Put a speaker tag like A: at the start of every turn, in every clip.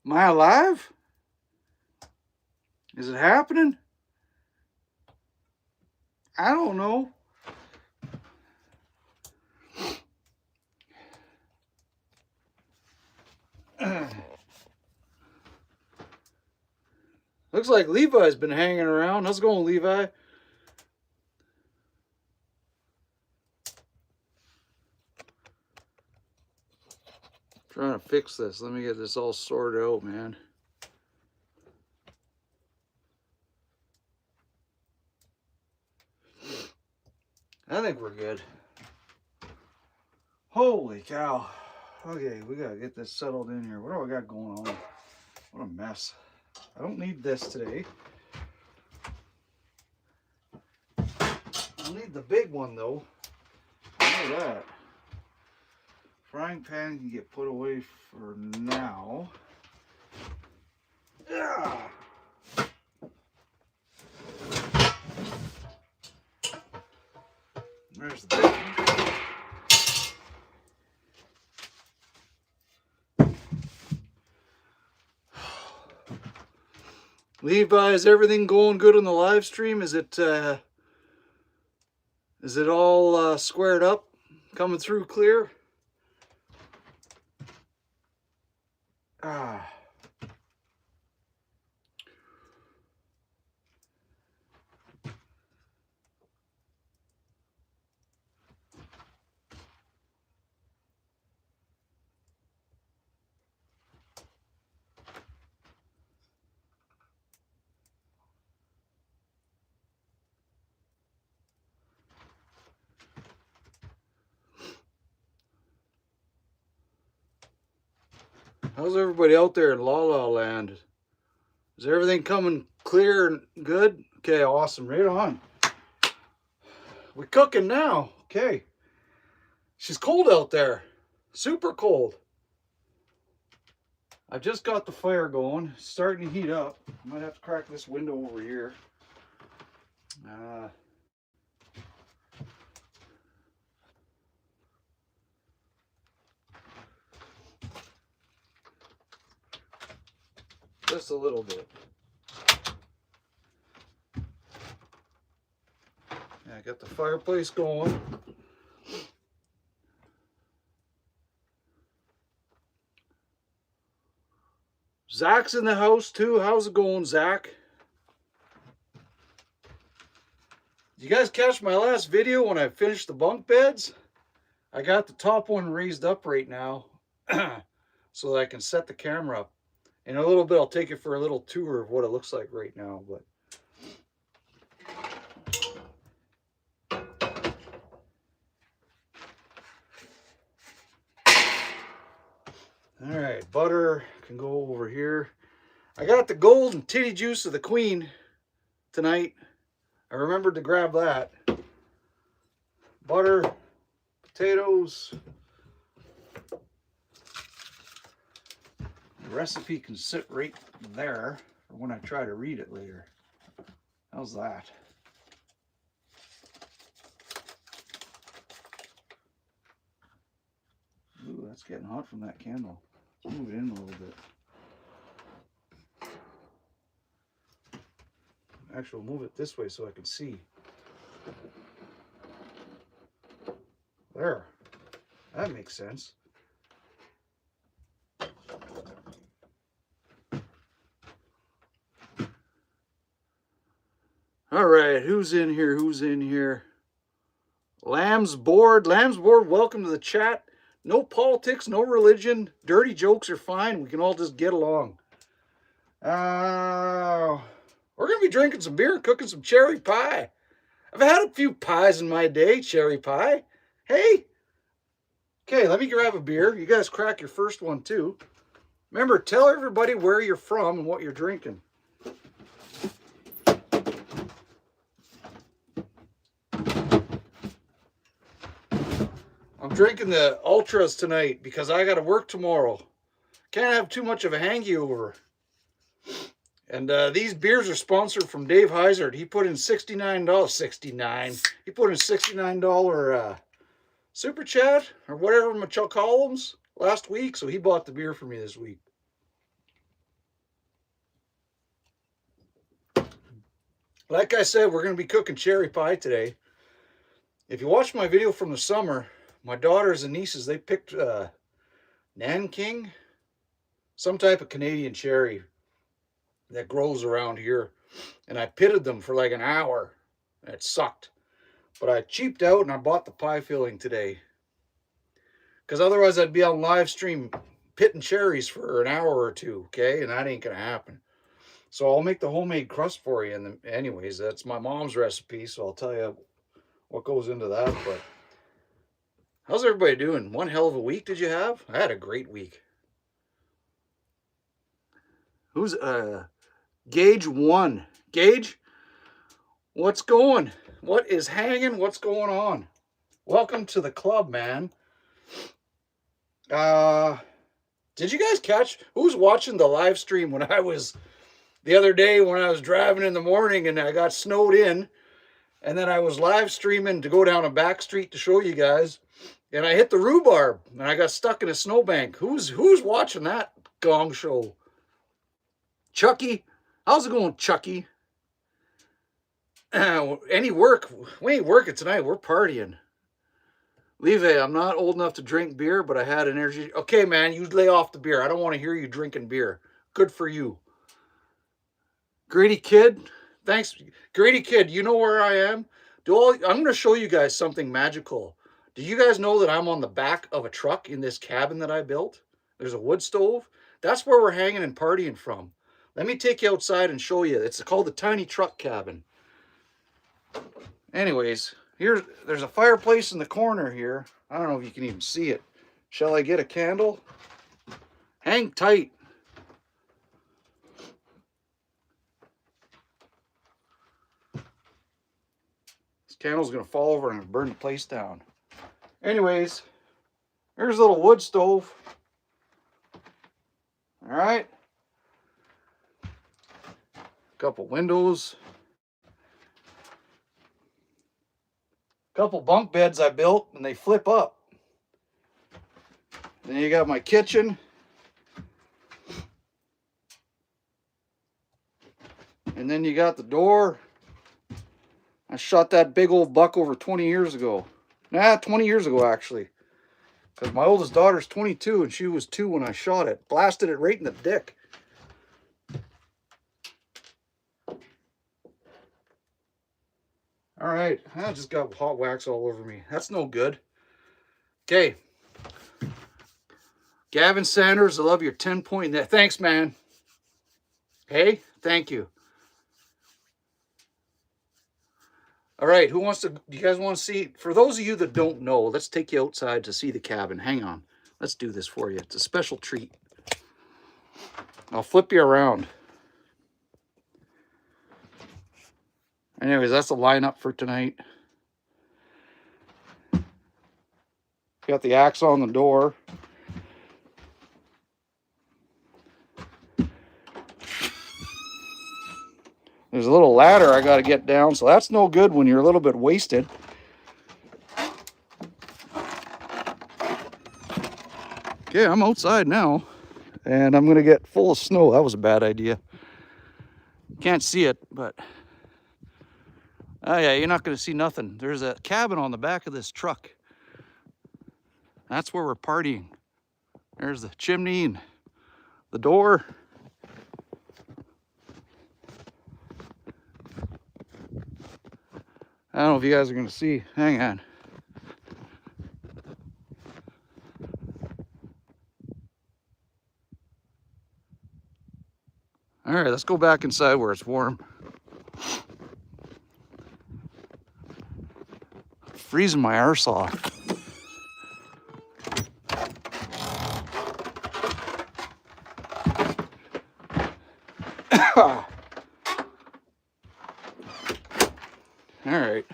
A: Am I alive? Is it happening? I don't know. Looks like Levi's been hanging around. How's it going, Levi? Trying to fix this. Let me get this all sorted out, man. I think we're good. Holy cow. Okay, we gotta get this settled in here. What do I got going on? What a mess. I don't need this today. I'll need the big one though. I know that. Frying pan can get put away for now. Yeah. There's the big one. Levi, is everything going good on the live stream? Is it all squared up? Coming through clear? Ah. How's everybody out there in La La Land? Is everything coming clear and good? Okay, awesome. Right on. We're cooking now. Okay. She's cold out there. Super cold. I've just got the fire going. It's starting to heat up. Might have to crack this window over here. Just a little bit. Yeah, I got the fireplace going. Zach's in the house too. How's it going, Zach? Did you guys catch my last video when I finished the bunk beds? I got the top one raised up right now so that I can set the camera up. In a little bit, I'll take you for a little tour of what it looks like right now. But all right, butter can go over here. I got the golden titty juice of the queen tonight. I remembered to grab that. Butter, potatoes. The recipe can sit right there for when I try to read it later. How's that? Ooh, that's getting hot from that candle. Let's move it in a little bit. Actually, we'll move it this way so I can see. There. That makes sense. All right, who's in here? Who's in here? Lamb's Board. Lamb's Board, welcome to the chat. No politics, no religion. Dirty jokes are fine. We can all just get along. We're going to be drinking some beer and cooking some cherry pie. I've had a few pies in my day, cherry pie. Hey. Okay, let me grab a beer. You guys crack your first one too. Remember, tell everybody where you're from and what you're drinking. I'm drinking the Ultras tonight because I got to work tomorrow. Can't have too much of a hangover. And these beers are sponsored from Dave Heisert. He put in $69. He put in $69 super chat or whatever Michelle call them last week. So he bought the beer for me this week. Like I said, we're going to be cooking cherry pie today. If you watch my video from the summer, my daughters and nieces, they picked Nanking, some type of Canadian cherry that grows around here. And I pitted them for like an hour. And it sucked. But I cheaped out and I bought the pie filling today. Because otherwise I'd be on live stream pitting cherries for an hour or two, okay? And that ain't going to happen. So I'll make the homemade crust for you. And anyways, that's my mom's recipe, so I'll tell you what goes into that. But how's everybody doing? One hell of a week did you have? I had a great week. Who's Gage 1? Gage, what's going? What is hanging? What's going on? Welcome to the club, man. Did you guys catch who's watching the live stream when I was the other day when I was driving in the morning and I got snowed in, and then I was live streaming to go down a back street to show you guys, and I hit the rhubarb and I got stuck in a snowbank. Who's watching that gong show? Chucky, how's it going, Chucky? Any work? We ain't working tonight. We're partying. Leve, I'm not old enough to drink beer, but I had energy. Okay, man, you lay off the beer. I don't want to hear you drinking beer. Good for you. Grady Kid, thanks. Grady Kid, you know where I am? I'm going to show you guys something magical. Do you guys know that I'm on the back of a truck in this cabin that I built? There's a wood stove. That's where we're hanging and partying from. Let me take you outside and show you. It's called the Tiny Truck Cabin. Anyways, there's a fireplace in the corner here. I don't know if you can even see it. Shall I get a candle? Hang tight. This candle's going to fall over and burn the place down. Anyways, here's a little wood stove. All right. Couple windows. Couple bunk beds I built and they flip up. Then you got my kitchen. And then you got the door. I shot that big old buck over 20 years ago. 20 years ago actually. Because my oldest daughter's 22 and she was 2 when I shot it. Blasted it right in the dick. All right, I just got hot wax all over me. That's no good. Okay. Gavin Sanders, I love your 10-point. Thanks, man. Hey, thank you. All right, do you guys want to see? For those of you that don't know, let's take you outside to see the cabin. Hang on. Let's do this for you. It's a special treat. I'll flip you around. Anyways, that's the lineup for tonight. Got the axe on the door. There's a little ladder I got to get down, so that's no good when you're a little bit wasted. Okay, I'm outside now, and I'm going to get full of snow. That was a bad idea. Can't see it, but... oh yeah, you're not going to see nothing. There's a cabin on the back of this truck. That's where we're partying. There's the chimney and the door. I don't know if you guys are going to see. Hang on. All right, let's go back inside where it's warm. Freezing my arse off. All right.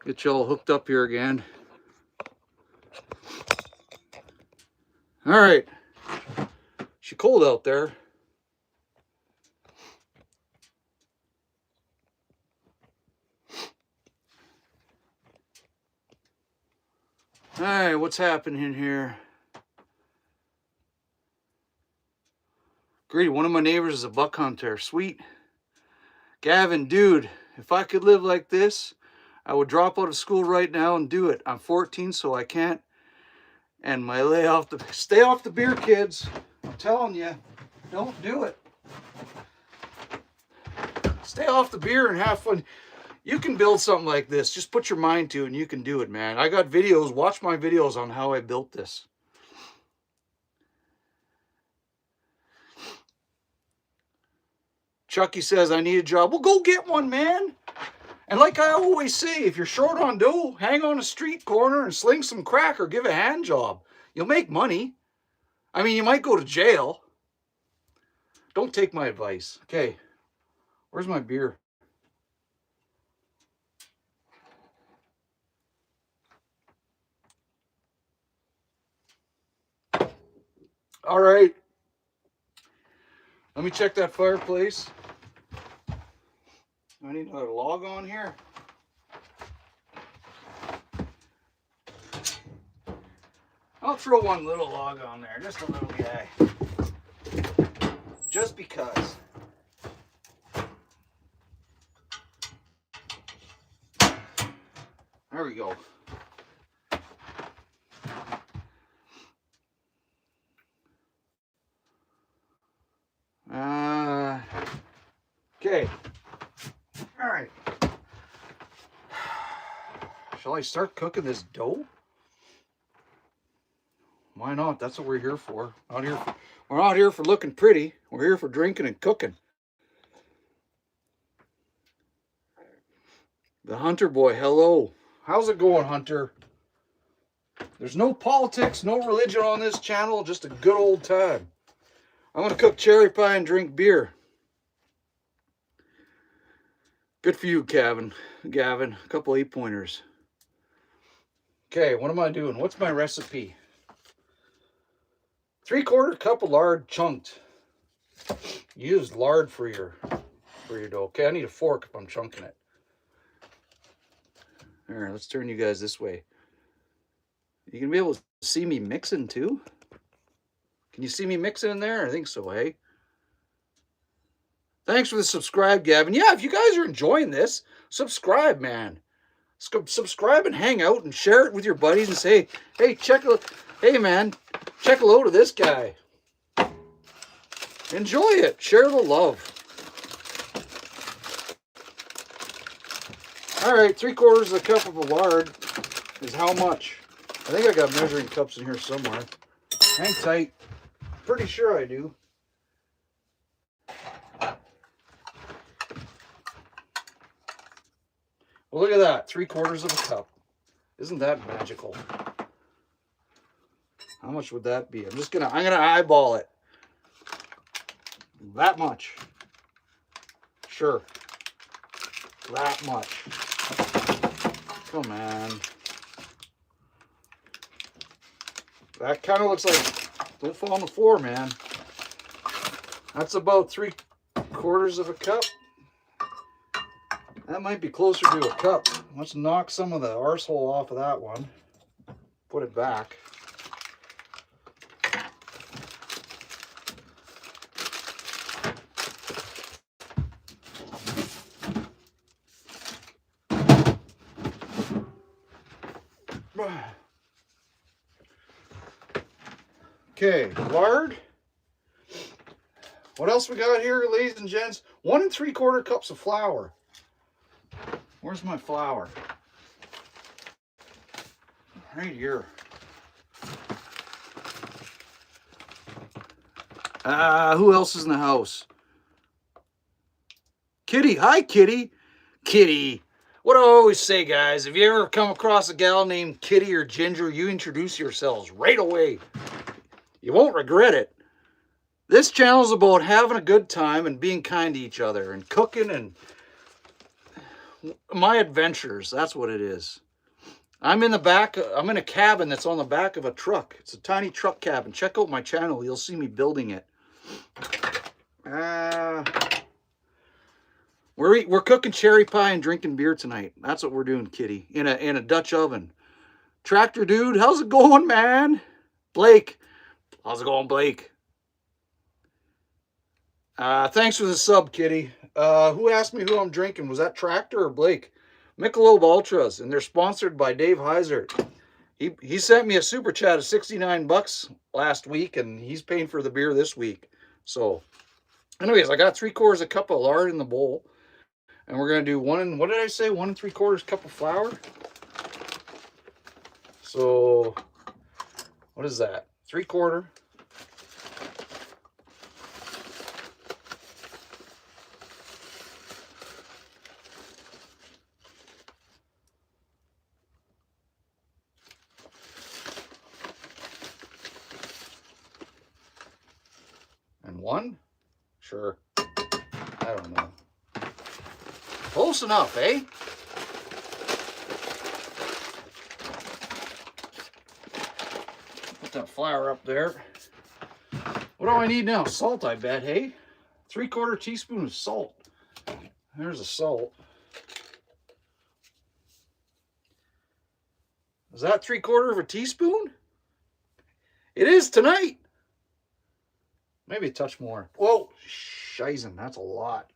A: Get you all hooked up here again. All right. It's cold out there. All right, what's happening here? Greedy, one of my neighbors is a buck hunter. Sweet. Gavin, dude, if I could live like this, I would drop out of school right now and do it. I'm 14, so I can't. And my stay off the beer, kids. I'm telling you, don't do it. Stay off the beer and have fun. You can build something like this. Just put your mind to it and you can do it, man. I got videos. Watch my videos on how I built this. Chucky says, I need a job. Well, go get one, man. And like I always say, if you're short on dough, hang on a street corner and sling some crack or give a hand job. You'll make money. I mean, you might go to jail. Don't take my advice. Okay, where's my beer? All right. Let me check that fireplace. I need another log on here. I'll throw one little log on there, just a little guy. Just because. There we go. Okay. All right. Shall I start cooking this dough? Why not? That's what we're here for. We're not here for looking pretty. We're here for drinking and cooking. The Hunter boy, hello. How's it going, Hunter? There's no politics, no religion on this channel, just a good old time. I'm going to cook cherry pie and drink beer. Good for you, Gavin. A couple 8-pointers. Okay, what am I doing? What's my recipe? 3/4 cup of lard chunked. Use lard for your dough. Okay, I need a fork if I'm chunking it. All right, let's turn you guys this way. You gonna be able to see me mixing too? Can you see me mixing in there? I think so, hey? Thanks for the subscribe, Gavin. Yeah, if you guys are enjoying this, subscribe, man. Subscribe and hang out and share it with your buddies and say, hey, hey, man, check a load of this guy. Enjoy it. Share the love. All right, 3/4 of a cup of lard is how much? I think I got measuring cups in here somewhere. Hang tight. Pretty sure I do. Well, look at that. 3/4 of a cup. Isn't that magical? How much would that be? I'm gonna eyeball it. That much. Sure. That much. Come on. That kind of looks like, don't fall on the floor, man. That's about 3/4 of a cup. That might be closer to a cup. Let's knock some of the arsehole off of that one. Put it back. Okay, lard. What else we got here, ladies and gents? 1 3/4 cups of flour. Where's my flour? Right here. Who else is in the house? Kitty. Hi, Kitty. Kitty. What I always say, guys, if you ever come across a gal named Kitty or Ginger, you introduce yourselves right away. You won't regret it. This channel is about having a good time and being kind to each other and cooking and my adventures. That's what it is. I'm in a cabin that's on the back of a truck. It's a tiny truck cabin. Check out my channel. You'll see me building it. We're cooking cherry pie and drinking beer tonight. That's what we're doing, Kitty. In a Dutch oven. Tractor dude, how's it going, man? Blake. How's it going, Blake? Thanks for the sub, Kitty. Who asked me who I'm drinking? Was that Tractor or Blake? Michelob Ultras, and they're sponsored by Dave Heiser. He sent me a super chat of 69 bucks last week, and he's paying for the beer this week. So, anyways, I got 3/4 a cup of lard in the bowl, and we're gonna do what did I say? 1 3/4 cup of flour. So, what is that? 3/4. And 1? Sure. I don't know. Close enough, eh? Put that flour up there. What do I need now? Salt, I bet, hey? 3/4 teaspoon of salt. There's the salt. Is that 3/4 teaspoon? It is tonight. Maybe a touch more. Whoa, shizen, that's a lot.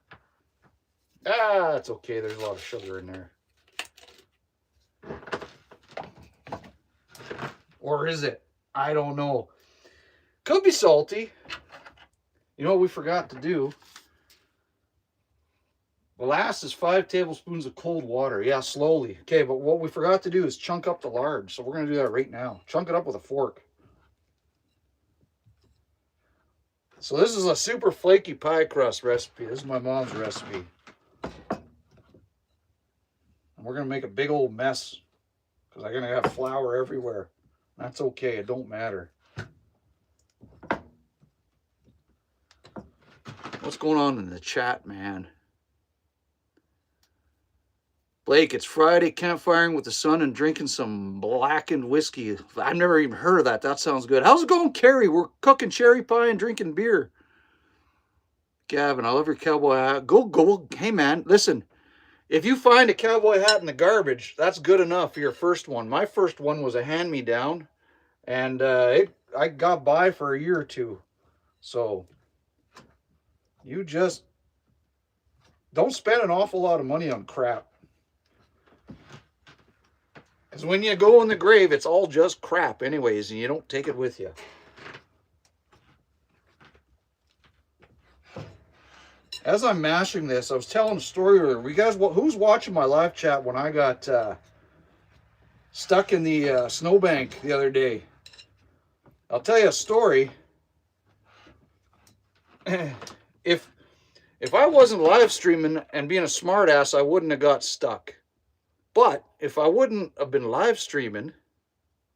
A: Ah, it's okay. There's a lot of sugar in there. Or is it? I don't know. Could be salty. You know what we forgot to do? The last is 5 tablespoons of cold water. Yeah, slowly. Okay, but what we forgot to do is chunk up the lard. So we're going to do that right now. Chunk it up with a fork. So this is a super flaky pie crust recipe. This is my mom's recipe. And we're going to make a big old mess because I'm going to have flour everywhere. That's okay. It don't matter. What's going on in the chat, man? Blake, it's Friday, campfiring with the sun and drinking some blackened whiskey. I've never even heard of that. That sounds good. How's it going, Carrie? We're cooking cherry pie and drinking beer. Gavin, I love your cowboy hat. Go. Hey, man, listen. If you find a cowboy hat in the garbage, that's good enough for your first one. My first one was a hand-me-down, and I got by for a year or two. So you just don't spend an awful lot of money on crap. Because when you go in the grave, it's all just crap anyways, and you don't take it with you. As I'm mashing this, I was telling a story earlier. You guys, who's watching my live chat when I got stuck in the snowbank the other day? I'll tell you a story. If I wasn't live streaming and being a smartass, I wouldn't have got stuck. But if I wouldn't have been live streaming,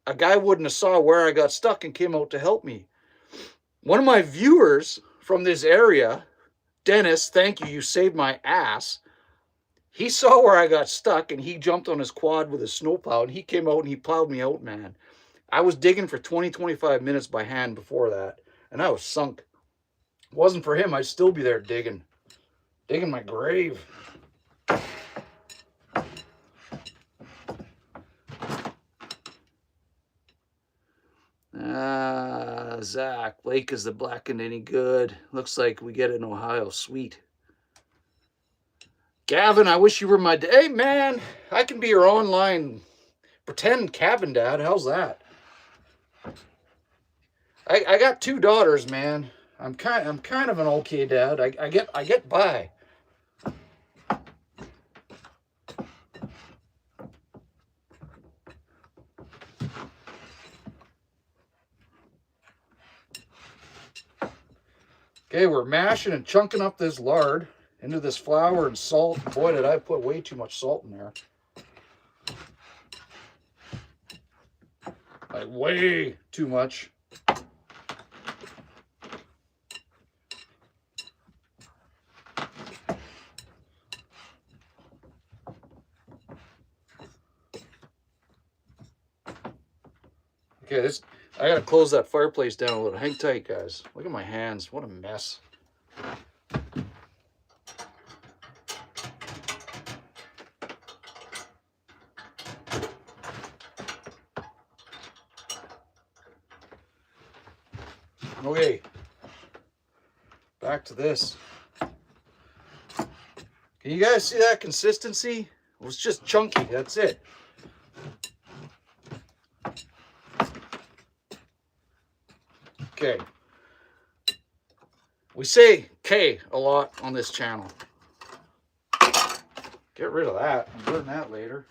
A: a guy wouldn't have saw where I got stuck and came out to help me. One of my viewers from this area, Dennis, thank you, you saved my ass. He saw where I got stuck and he jumped on his quad with his snowplow and he came out and he plowed me out, man. I was digging for 20-25 minutes by hand before that and I was sunk. If it wasn't for him, I'd still be there digging my grave. Zach, Blake, is the blackened any good? Looks like we get an Ohio sweet. Gavin, I wish you were my hey man, I can be your online pretend cabin dad. How's that? I got 2 daughters, man. I'm kind of an okay dad. I get by. Okay, we're mashing and chunking up this lard into this flour and salt. Boy, did I put way too much salt in there. Like way too much. Okay, I gotta close that fireplace down a little. Hang tight, guys. Look at my hands. What a mess. Okay. Back to this. Can you guys see that consistency? It was just chunky, that's it. Okay. We say K a lot on this channel. Get rid of that. I'll burn that later.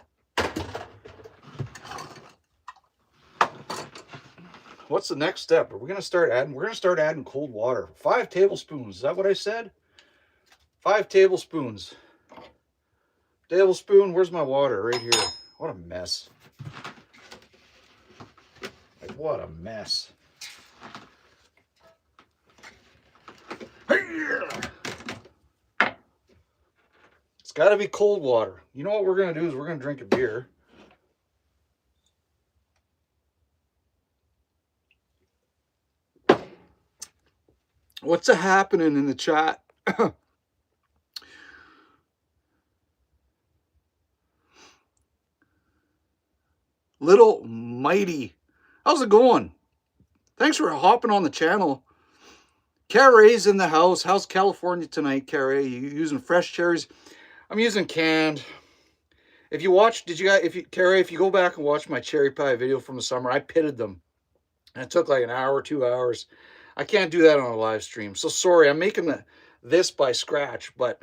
A: What's the next step? Are we going to start adding? We're going to start adding cold water. 5 tablespoons. Is that what I said? 5 tablespoons. Tablespoon. Where's my water? Right here. What a mess. Like, what a mess. It's got to be cold water. You know what we're going to do is we're going to drink a beer. What's happening in the chat? Little Mighty. How's it going? Thanks for hopping on the channel. Carrie's in the house. How's California tonight, Carrie? You using fresh cherries? I'm using canned. If you watch, Carrie, if you go back and watch my cherry pie video from the summer, I pitted them. And it took like an hour, 2 hours. I can't do that on a live stream. So sorry, I'm making this by scratch, but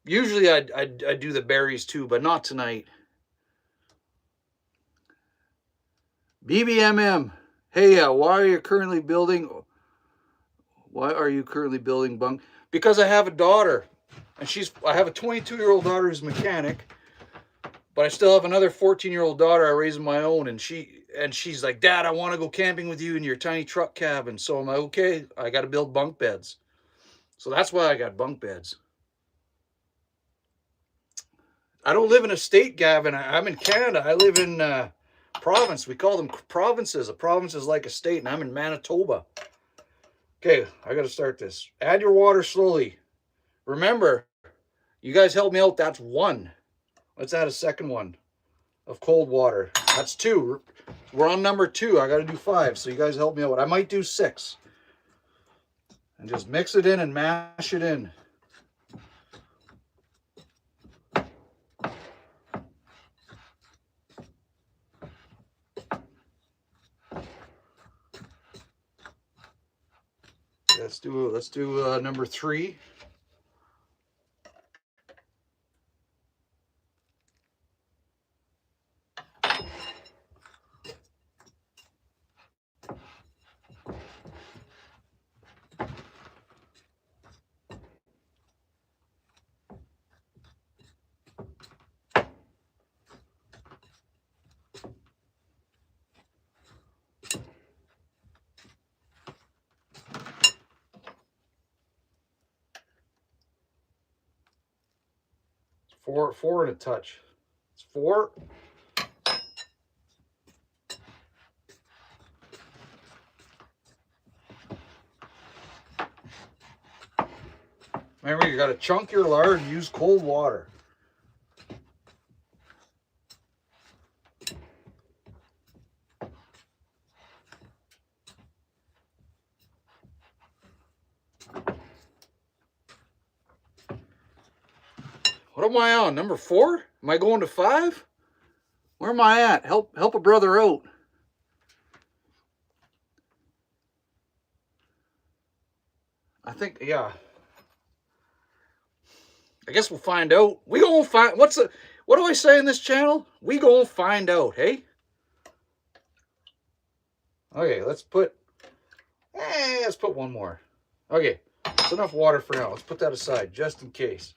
A: usually I do the berries too, but not tonight. BBMM. Hey, why are you currently building bunk? Because I have a daughter, and I have a 22-year-old daughter who's a mechanic, but I still have another 14-year-old daughter I raised on my own, and she's like, Dad, I want to go camping with you in your tiny truck cabin. So I'm like, okay, I got to build bunk beds. So that's why I got bunk beds. I don't live in a state, Gavin. I'm in Canada. I live in province. We call them provinces. A province is like a state, and I'm in Manitoba. Okay, I got to start this. Add your water slowly. Remember, you guys helped me out. That's 1. Let's add a second one of cold water. That's 2. We're on number 2. I got to do 5. So you guys help me out. I might do 6. And just mix it in and mash it in. Let's do number 3. Four and a touch. It's 4. Remember, you got to chunk your lard and use cold water. What am I on? Number 4? Am I going to 5? Where am I at? Help a brother out. I think, yeah. I guess we'll find out. We gonna find, what do I say in this channel? We gonna find out, hey? Okay, let's put 1 more. Okay, that's enough water for now. Let's put that aside, just in case.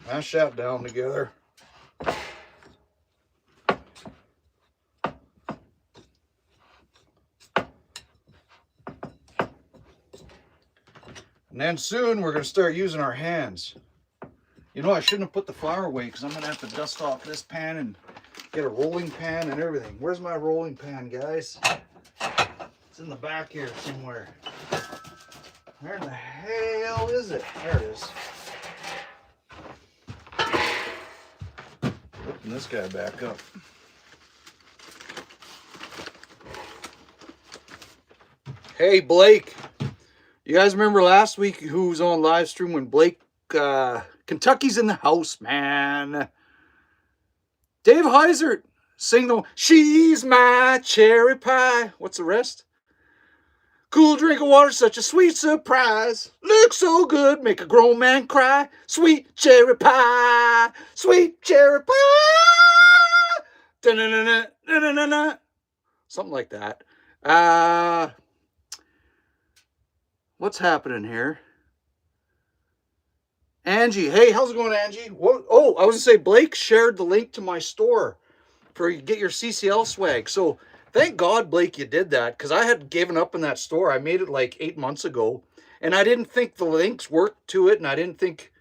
A: Mash that down together. And then soon we're going to start using our hands. You know, I shouldn't have put the flour away because I'm going to have to dust off this pan and get a rolling pan and everything. Where's my rolling pan, guys? It's in the back here somewhere. Where in the hell is it? There it is. open this guy back up. Hey, Blake. You guys remember last week who was on live stream when Blake, Kentucky's in the house, man. Dave Heisert, sing the, she's my cherry pie. What's the rest? Cool drink of water, such a sweet surprise. Looks so good, make a grown man cry. Sweet cherry pie, sweet cherry pie. Da-na-na-na, da-na-na-na. Something like that. What's happening here? Angie, hey, how's it going, Angie? What? Oh, I was gonna say Blake shared the link to my store for you get your CCL swag. So thank God, Blake, you did that, because I had given up in that store. I made it like 8 months ago, and I didn't think the links worked to it, and I didn't think,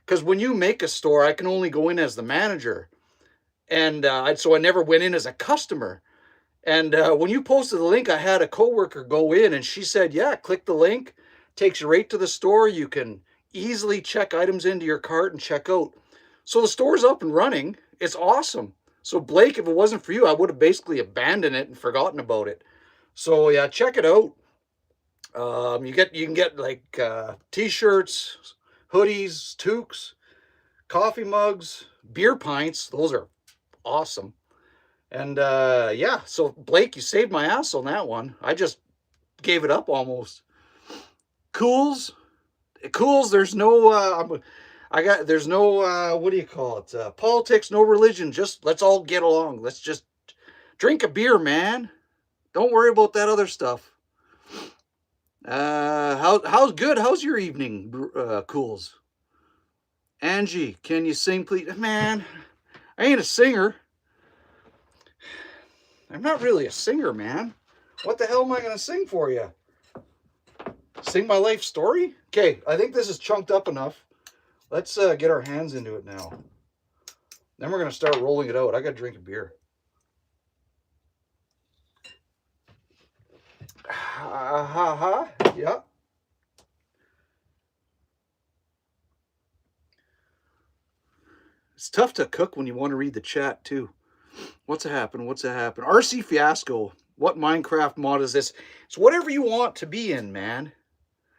A: because when you make a store, I can only go in as the manager, and so I never went in as a customer. And when you posted the link, I had a coworker go in, and she said, yeah, click the link, takes you right to the store. You can easily check items into your cart and check out. So the store's up and running. It's awesome. So Blake, if it wasn't for you, I would have basically abandoned it and forgotten about it. So yeah, check it out. You can get like t-shirts, hoodies, toques, coffee mugs, beer pints. Those are awesome. And yeah, so Blake, you saved my ass on that one. I just gave it up almost. Cools, there's no there's no what do you call it, politics, no religion, just let's all get along. Let's just drink a beer, man. Don't worry about that other stuff. How's your evening, Cools? Angie, can you sing, please? Man, I ain't a singer. I'm not really a singer, man. What the hell am I gonna sing for you? Sing my life story? Okay, I think this is chunked up enough. Let's get our hands into it now. Then we're going to start rolling it out. I got to drink a beer. Yeah. It's tough to cook when you want to read the chat, too. What's happened? RC Fiasco. What Minecraft mod is this? It's whatever you want to be in, man.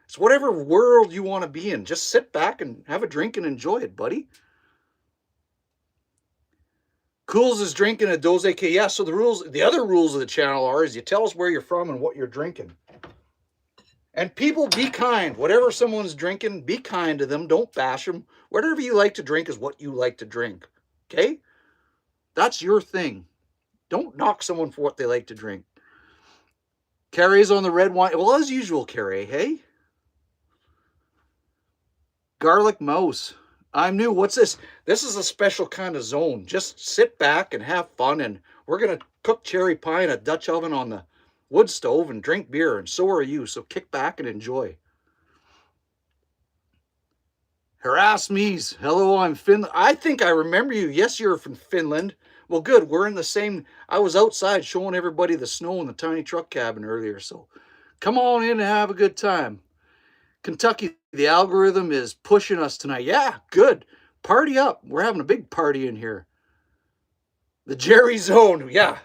A: It's whatever world you want to be in. Just sit back and have a drink and enjoy it, buddy. Cools is drinking a Dose K. Yeah, so the other rules of the channel is you tell us where you're from and what you're drinking. And people, be kind. Whatever someone's drinking, be kind to them. Don't bash them. Whatever you like to drink is what you like to drink. Okay? That's your thing. Don't knock someone for what they like to drink. Carrie's on the red wine. Well, as usual, Carrie, hey? Garlic Mouse. I'm new. What's this? This is a special kind of zone. Just sit back and have fun, and we're going to cook cherry pie in a Dutch oven on the wood stove and drink beer, and so are you. So kick back and enjoy. Harass me's. Hello, I'm Finland. I think I remember you. Yes, you're from Finland. Well, good. We're in the same. I was outside showing everybody the snow in the tiny truck cabin earlier, so come on in and have a good time. Kentucky, the algorithm is pushing us tonight. Yeah, good. Party up. We're having a big party in here. The Jerry Zone. Yeah.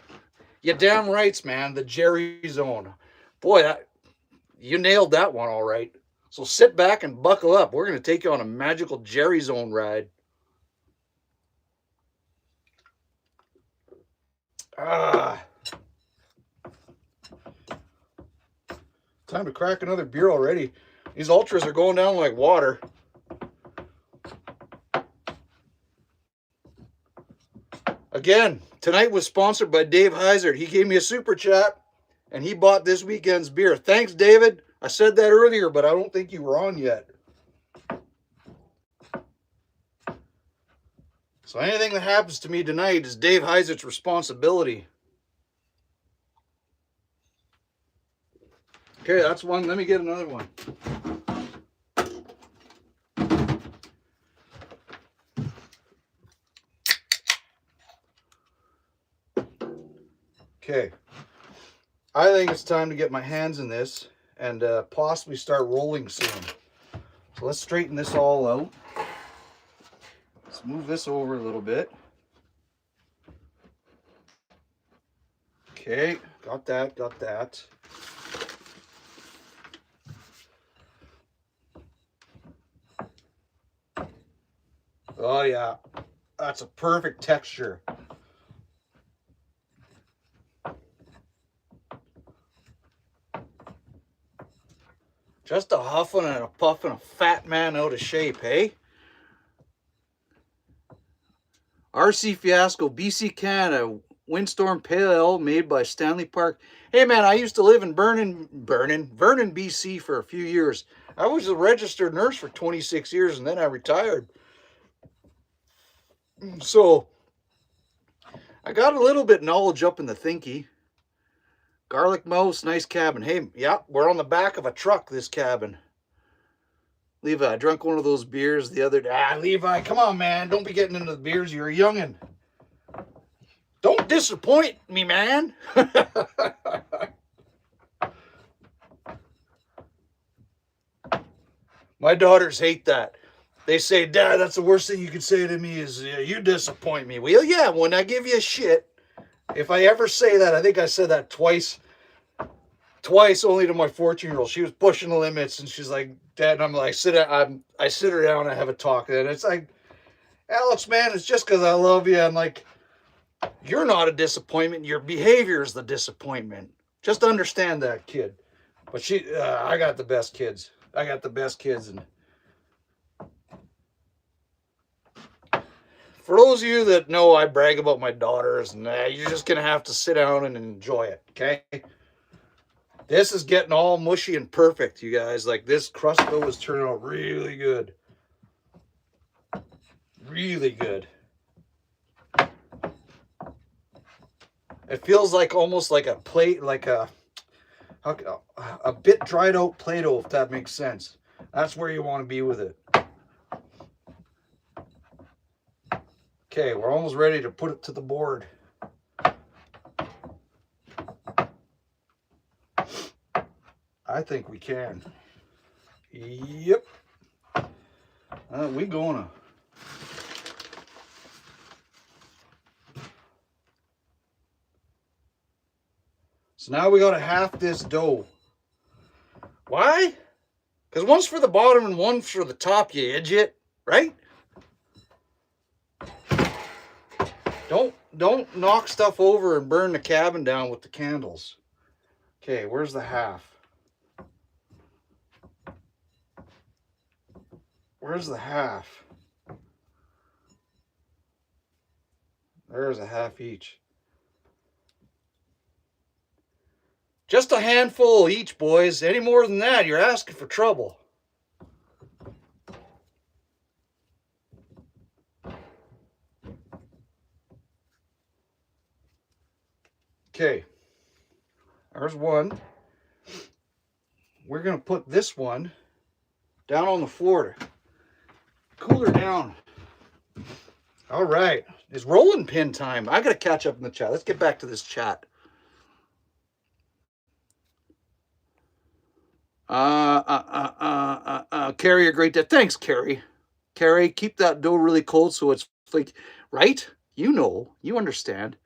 A: You damn rights, man. The Jerry Zone. Boy, you nailed that one all right. So sit back and buckle up. We're going to take you on a magical Jerry Zone ride. Time to crack another beer already. These ultras are going down like water. Again, tonight was sponsored by Dave Heisert. He gave me a super chat, and he bought this weekend's beer. Thanks, David. I said that earlier, but I don't think you were on yet. So anything that happens to me tonight is Dave Heisert's responsibility. Okay, that's one. Let me get another one. Okay. I think it's time to get my hands in this and possibly start rolling soon. So let's straighten this all out. Let's move this over a little bit. Okay, got that, got that. Oh yeah, that's a perfect texture. Just a huffing and a puffing, a fat man out of shape, hey? RC Fiasco, BC Canada, Windstorm Pale Ale made by Stanley Park. Hey man, I used to live in Vernon, BC for a few years. I was a registered nurse for 26 years and then I retired. So I got a little bit knowledge up in the thinky. Garlic Mouse, nice cabin. Hey, yeah, we're on the back of a truck, this cabin. Levi, I drank one of those beers the other day. Ah, Levi, come on, man. Don't be getting into the beers. You're a youngin'. Don't disappoint me, man. My daughters hate that. They say, Dad, that's the worst thing you could say to me is you disappoint me. Well, yeah, when I give you shit, if I ever say that, I think I said that twice only to my 14-year-old. She was pushing the limits and she's like, Dad, and I'm like, I sit her down and I have a talk. And it's like, Alex, man, it's just because I love you. I'm like, you're not a disappointment. Your behavior is the disappointment. Just understand that, kid. But I got the best kids. I got the best kids. And for those of you that know I brag about my daughters, and you're just going to have to sit down and enjoy it, okay? This is getting all mushy and perfect, you guys. Like, this crust dough is turning out really good. Really good. It feels like almost like a plate, like a bit dried out Play-Doh, if that makes sense. That's where you want to be with it. Okay, we're almost ready to put it to the board. I think we can. Yep. We gonna. So now we gotta half this dough. Why? Because one's for the bottom and one's for the top, you idiot. Right? Don't knock stuff over and burn the cabin down with the candles. Okay, where's the half? Where's the half? There's a half each. Just a handful each, boys. Any more than that, you're asking for trouble. Okay, there's one. We're going to put this one down on the floor to cool her down. All right, it's rolling pin time. I got to catch up in the chat. Let's get back to this chat. Carrie, a great day. Thanks, Carrie. Carrie, keep that dough really cold so it's like, right? You know, you understand.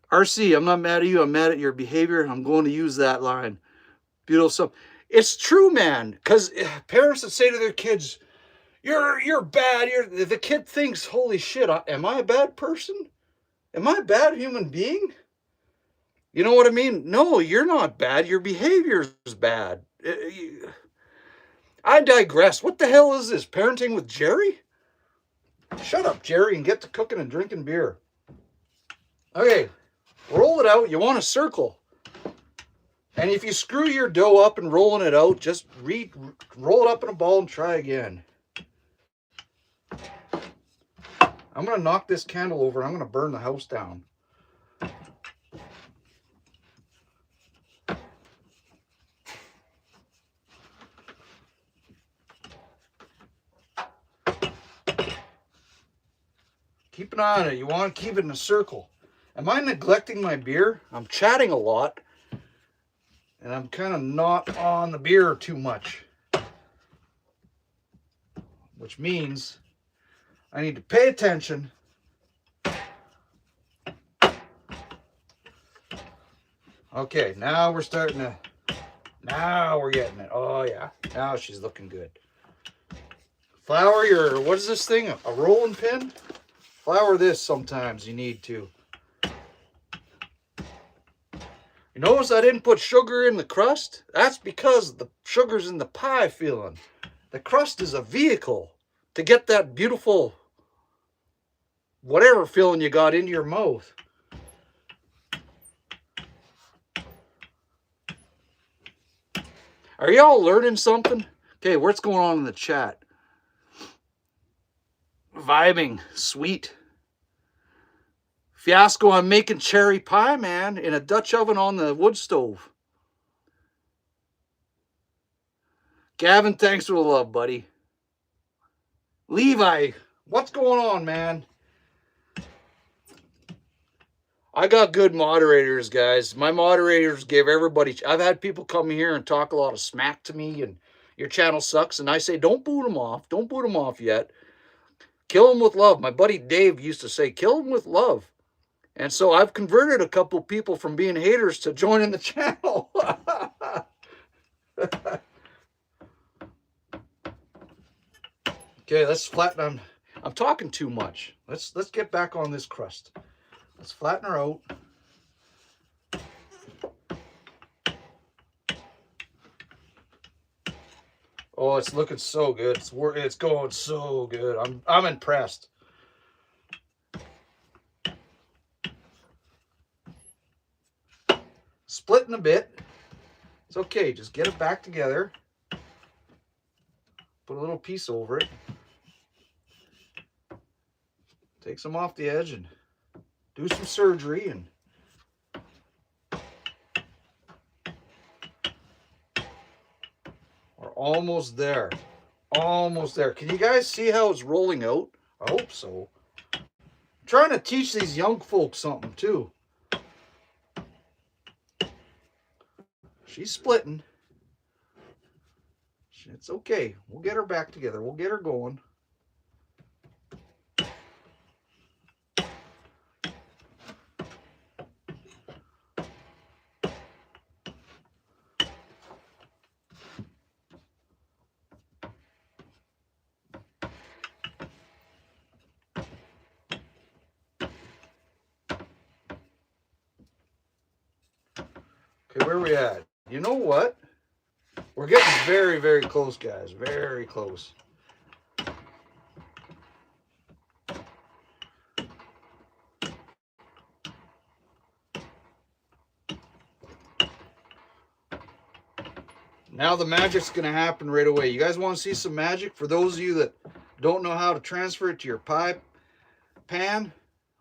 A: RC, I'm not mad at you. I'm mad at your behavior. I'm going to use that line. Beautiful stuff. It's true, man. Because parents that say to their kids, you're bad. The kid thinks, holy shit, am I a bad person? Am I a bad human being? You know what I mean? No, you're not bad. Your behavior is bad. I digress. What the hell is this? Parenting with Jerry? Shut up, Jerry, and get to cooking and drinking beer. Okay, roll it out. You want a circle. And if you screw your dough up and rolling it out, just roll it up in a ball and try again. I'm going to knock this candle over. I'm going to burn the house down. Keep an eye on it. You want to keep it in a circle. Am I neglecting my beer? I'm chatting a lot. And I'm kind of not on the beer too much. Which means I need to pay attention. Okay, now we're starting to, now we're getting it. Oh yeah, now she's looking good. Flour your, what is this thing? A rolling pin? Flour this sometimes you need to. You notice I didn't put sugar in the crust? That's because the sugar's in the pie filling. The crust is a vehicle to get that beautiful whatever filling you got into your mouth. Are y'all learning something? Okay, what's going on in the chat? Vibing, sweet. Fiasco, I'm making cherry pie, man, in a Dutch oven on the wood stove. Gavin, thanks for the love, buddy. Levi, what's going on, man? I got good moderators, guys. My moderators give everybody... I've had people come here and talk a lot of smack to me, and your channel sucks, and I say, don't boot them off. Don't boot them off yet. Kill them with love. My buddy Dave used to say, kill them with love. And so I've converted a couple people from being haters to joining the channel. Okay, let's flatten. I'm talking too much. Let's get back on this crust. Let's flatten her out. Oh, it's looking so good. It's going so good. I'm impressed. Splitting a bit. It's okay. Just get it back together. Put a little piece over it. Take some off the edge and do some surgery, and we're almost there. Almost there. Can you guys see how it's rolling out? I hope so. I'm trying to teach these young folks something too. She's splitting. It's okay. We'll get her back together. We'll get her going. Okay, where are we at? You know what? We're getting very, very close, guys. Very close. Now the magic's going to happen right away. You guys want to see some magic? For those of you that don't know how to transfer it to your pie pan,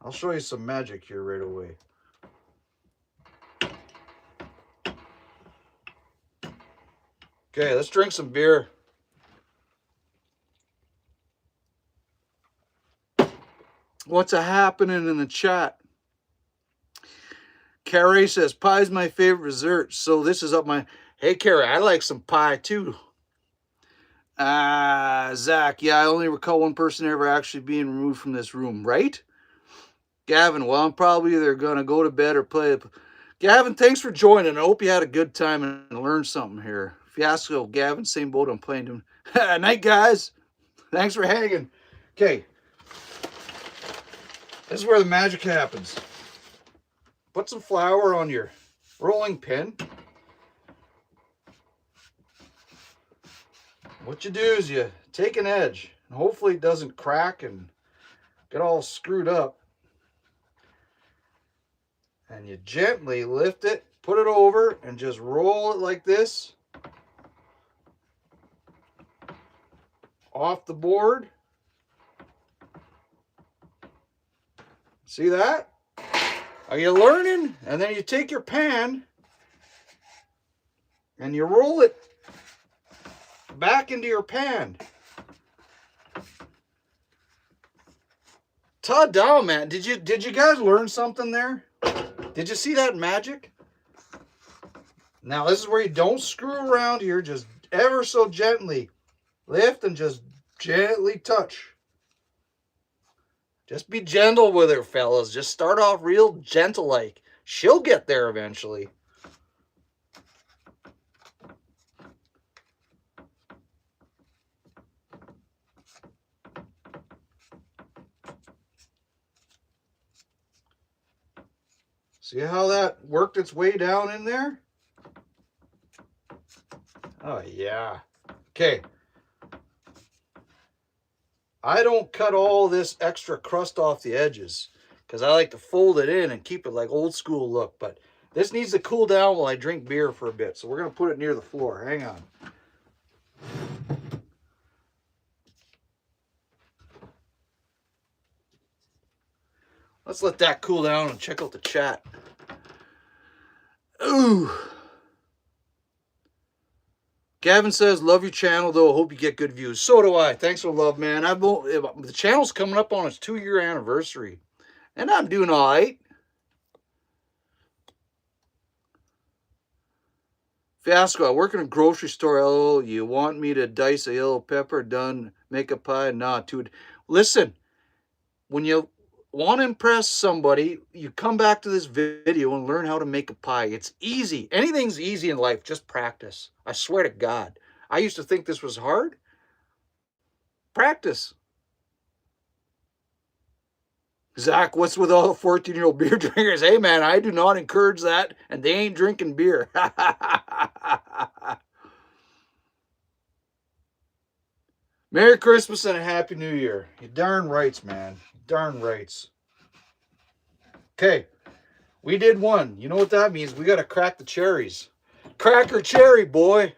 A: I'll show you some magic here right away. Okay, let's drink some beer. What's happening in the chat? Carrie says, pie's my favorite dessert, so this is up my... Hey, Carrie, I like some pie, too. Zach, yeah, I only recall one person ever actually being removed from this room, right? Gavin, well, I'm probably either going to go to bed or play... Gavin, thanks for joining. I hope you had a good time and learned something here. Fiasco, Gavin, same boat I'm playing to. Night, guys. Thanks for hanging. Okay. This is where the magic happens. Put some flour on your rolling pin. What you do is you take an edge, and hopefully it doesn't crack and get all screwed up. And you gently lift it, put it over, and just roll it like this. Off the board. See that? Are you learning? And then you take your pan and you roll it back into your pan. Ta-da, man. Did you guys learn something there? Did you see that magic? Now this is where you don't screw around here, just ever so gently lift and just gently touch. Just be gentle with her, fellas. Just start off real gentle like. She'll get there eventually. See how that worked its way down in there? Oh, yeah. Okay. I don't cut all this extra crust off the edges because I like to fold it in and keep it like old school look. But this needs to cool down while I drink beer for a bit. So we're going to put it near the floor. Hang on. Let's let that cool down and check out the chat. Ooh. Gavin says, love your channel, though. Hope you get good views. So do I. Thanks for the love, man. The channel's coming up on its 2-year anniversary. And I'm doing all right. Fiasco, I work in a grocery store. Oh, you want me to dice a yellow pepper? Done. Make a pie? Nah, dude. Listen, when you want to impress somebody, you come back to this video and learn how to make a pie. It's easy. Anything's easy in life. Just practice. I swear to God. I used to think this was hard. Practice. Zach, what's with all the 14-year-old beer drinkers? Hey, man, I do not encourage that, and they ain't drinking beer. Merry Christmas and a Happy New Year. You darn rights, man. Darn rights. Okay, we did one. You know what that means? We got to crack the cherries. Cracker cherry, boy.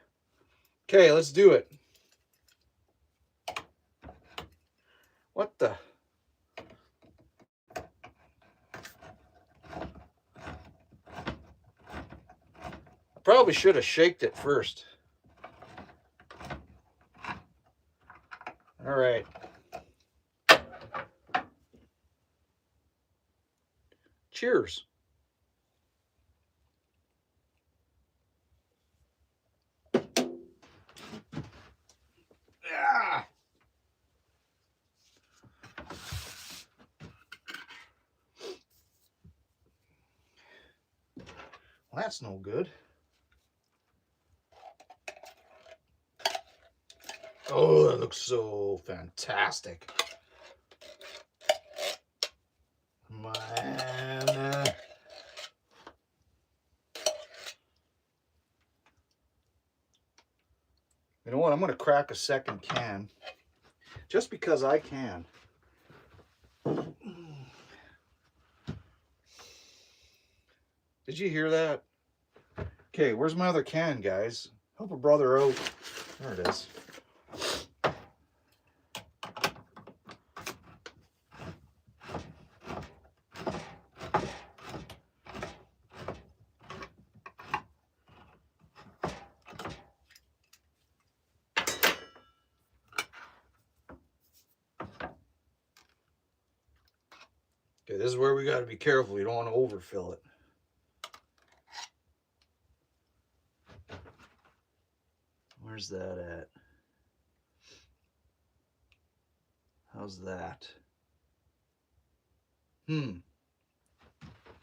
A: Okay, let's do it. What the? Probably should have shaked it first. All right. Cheers. Ah. Well, that's no good. Oh, that looks so fantastic. Man. You know what? I'm going to crack a second can. Just because I can. Did you hear that? Okay, where's my other can, guys? Help a brother out. There it is. Okay, this is where we got to be careful. You don't want to overfill it. Where's that at? How's that?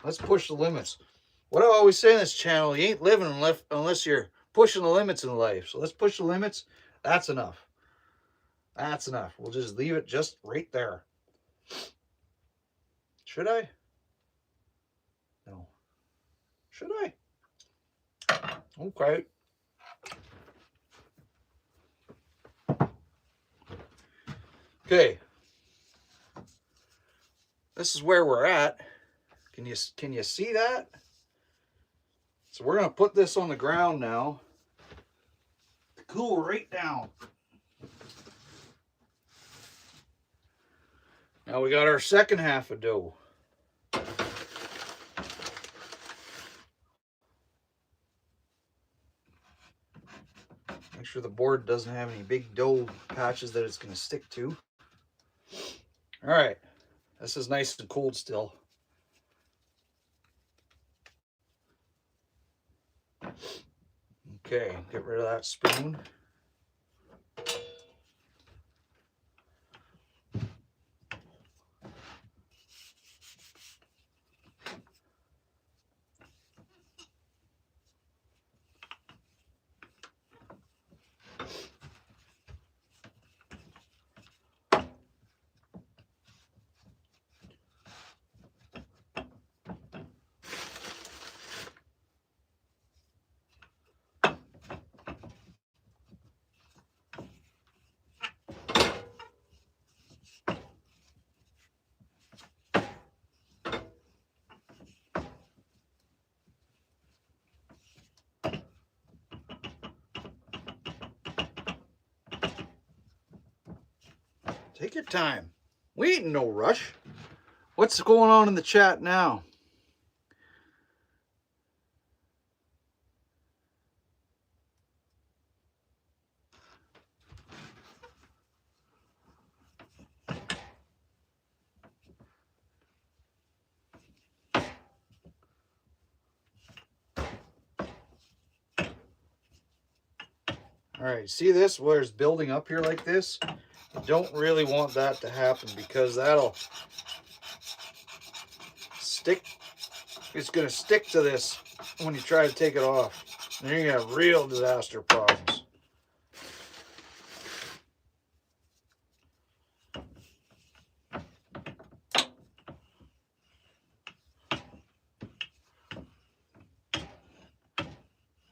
A: Let's push the limits. What do I always say in this channel? You ain't living unless you're pushing the limits in life. So let's push the limits. That's enough. That's enough. We'll just leave it just right there. Should I? No. Should I? Okay. Okay. This is where we're at. Can you see that? So we're going to put this on the ground now to cool right down. Now we got our second half of dough. Make sure the board doesn't have any big dough patches that it's going to stick to. All right. This is nice and cold still. Okay, get rid of that spoon. Take your time. We ain't in no rush. What's going on in the chat now? All right, see this where it's building up here like this? You don't really want that to happen because that'll stick. It's going to stick to this when you try to take it off. And you're going to have real disaster problems.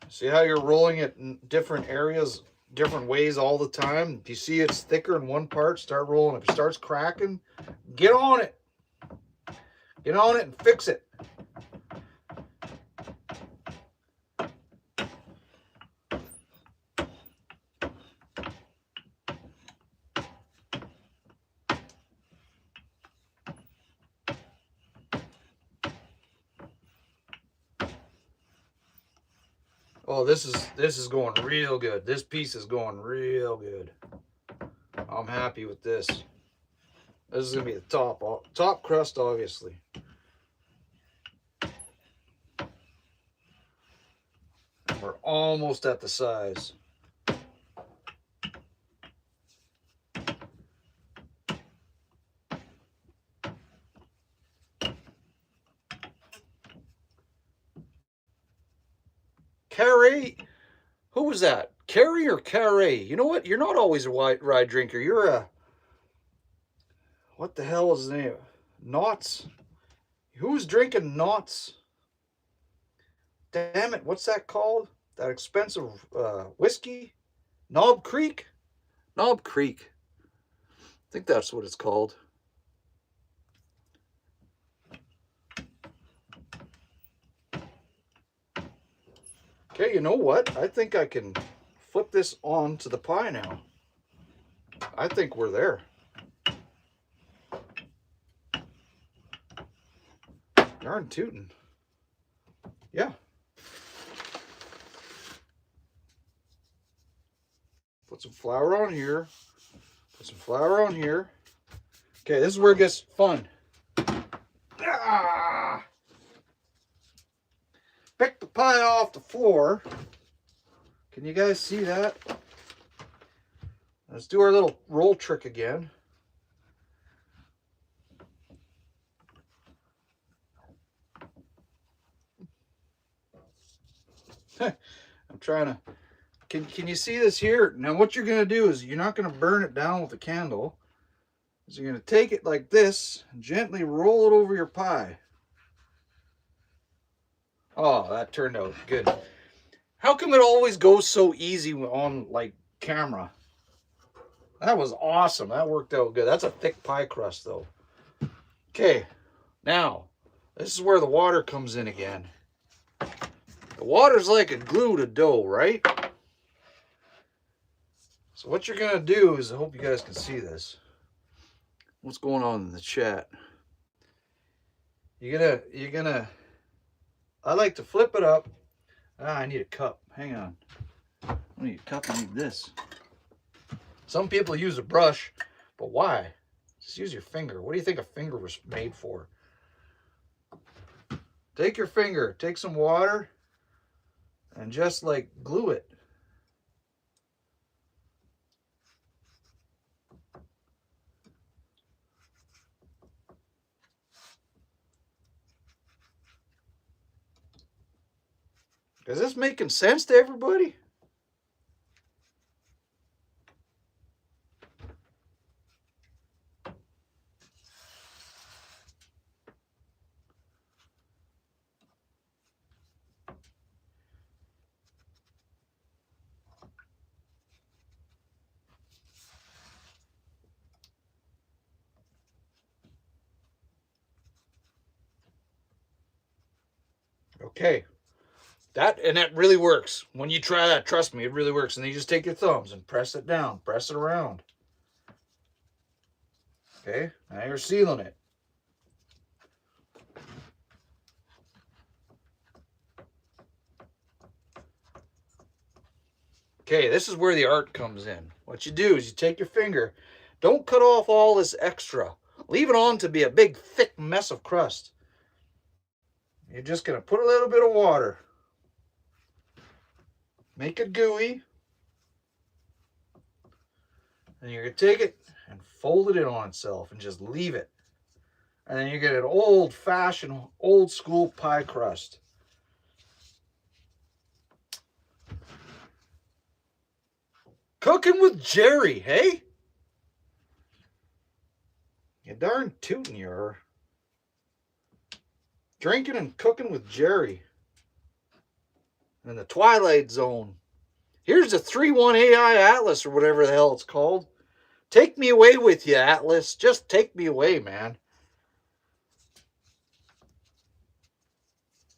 A: See how you're rolling it in different areas, different ways all the time? If you see it's thicker in one part, start rolling. If it starts cracking, get on it. Get on it and fix it. Oh, this is going real good. This piece is going real good. I'm happy with this. This is gonna be the top crust, obviously. And we're almost at the size. Carrie, who was that? Carrie or Carrie? You know what? You're not always a rye drinker. You're a, what the hell is his name? Knott's? Who's drinking Knott's? Damn it, what's that called? That expensive whiskey? Knob Creek? Knob Creek. I think that's what it's called. Okay, you know what? I think I can flip this on to the pie now. I think we're there. Darn tootin'. Yeah. Put some flour on here. Put some flour on here. Okay, this is where it gets fun. Ah! Pick the pie off the floor. Can you guys see that? Let's do our little roll trick again. I'm trying to, can you see this here? Now what you're going to do is you're not going to burn it down with a candle. So you're going to take it like this and gently roll it over your pie. Oh, that turned out good. How come it always goes so easy on like camera? That was awesome. That worked out good. That's a thick pie crust though. Okay, now this is where the water comes in again. The water's like a glue to dough, right? So what you're gonna do is, I hope you guys can see this. What's going on in the chat? You're gonna, I like to flip it up. Ah, I need a cup. Hang on. I need a cup. I need this. Some people use a brush, but why? Just use your finger. What do you think a finger was made for? Take your finger, take some water, and just like glue it. Is this making sense to everybody? Okay. That really works. When you try that, trust me, it really works. And then you just take your thumbs and press it down, press it around. Okay, now you're sealing it. Okay, this is where the art comes in. What you do is you take your finger, don't cut off all this extra. Leave it on to be a big, thick mess of crust. You're just going to put a little bit of water. Make it gooey. And you're going to take it and fold it in on itself and just leave it. And then you get an old-fashioned, old-school pie crust. Cooking with Jerry, hey? You darn tootin' you are. Drinking and cooking with Jerry. In the Twilight Zone. Here's the 3-1 AI Atlas or whatever the hell it's called. Take me away with you, Atlas. Just take me away, man.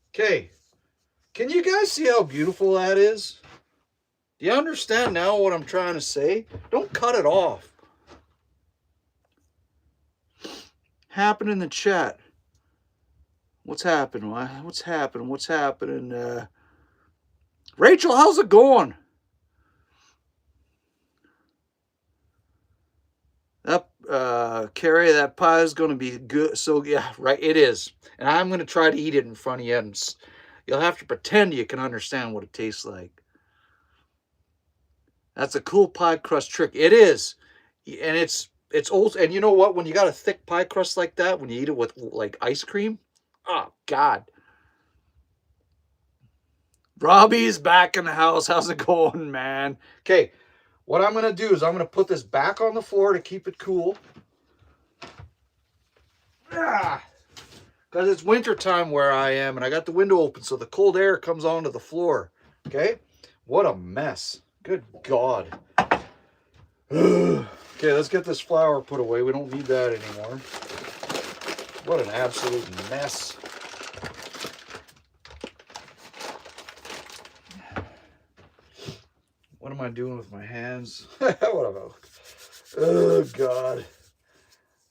A: Okay. Can you guys see how beautiful that is? Do you understand now what I'm trying to say? Don't cut it off. Happen in the chat. What's happening? What's happening? What's happening? Rachel, how's it going? Carrie, that pie is going to be good. So, yeah, right, it is. And I'm going to try to eat it in front of you. And you'll have to pretend you can understand what it tastes like. That's a cool pie crust trick. It is. And it's old. And you know what? When you got a thick pie crust like that, when you eat it with, like, ice cream, oh, God. Robbie's back in the house. How's it going, man? Okay, what I'm going to do is I'm going to put this back on the floor to keep it cool. Because it's winter time where I am, and I got the window open so the cold air comes onto the floor. Okay? What a mess. Good God. Okay, let's get this flour put away. We don't need that anymore. What an absolute mess. What am I doing with my hands? Whatever. Oh, God.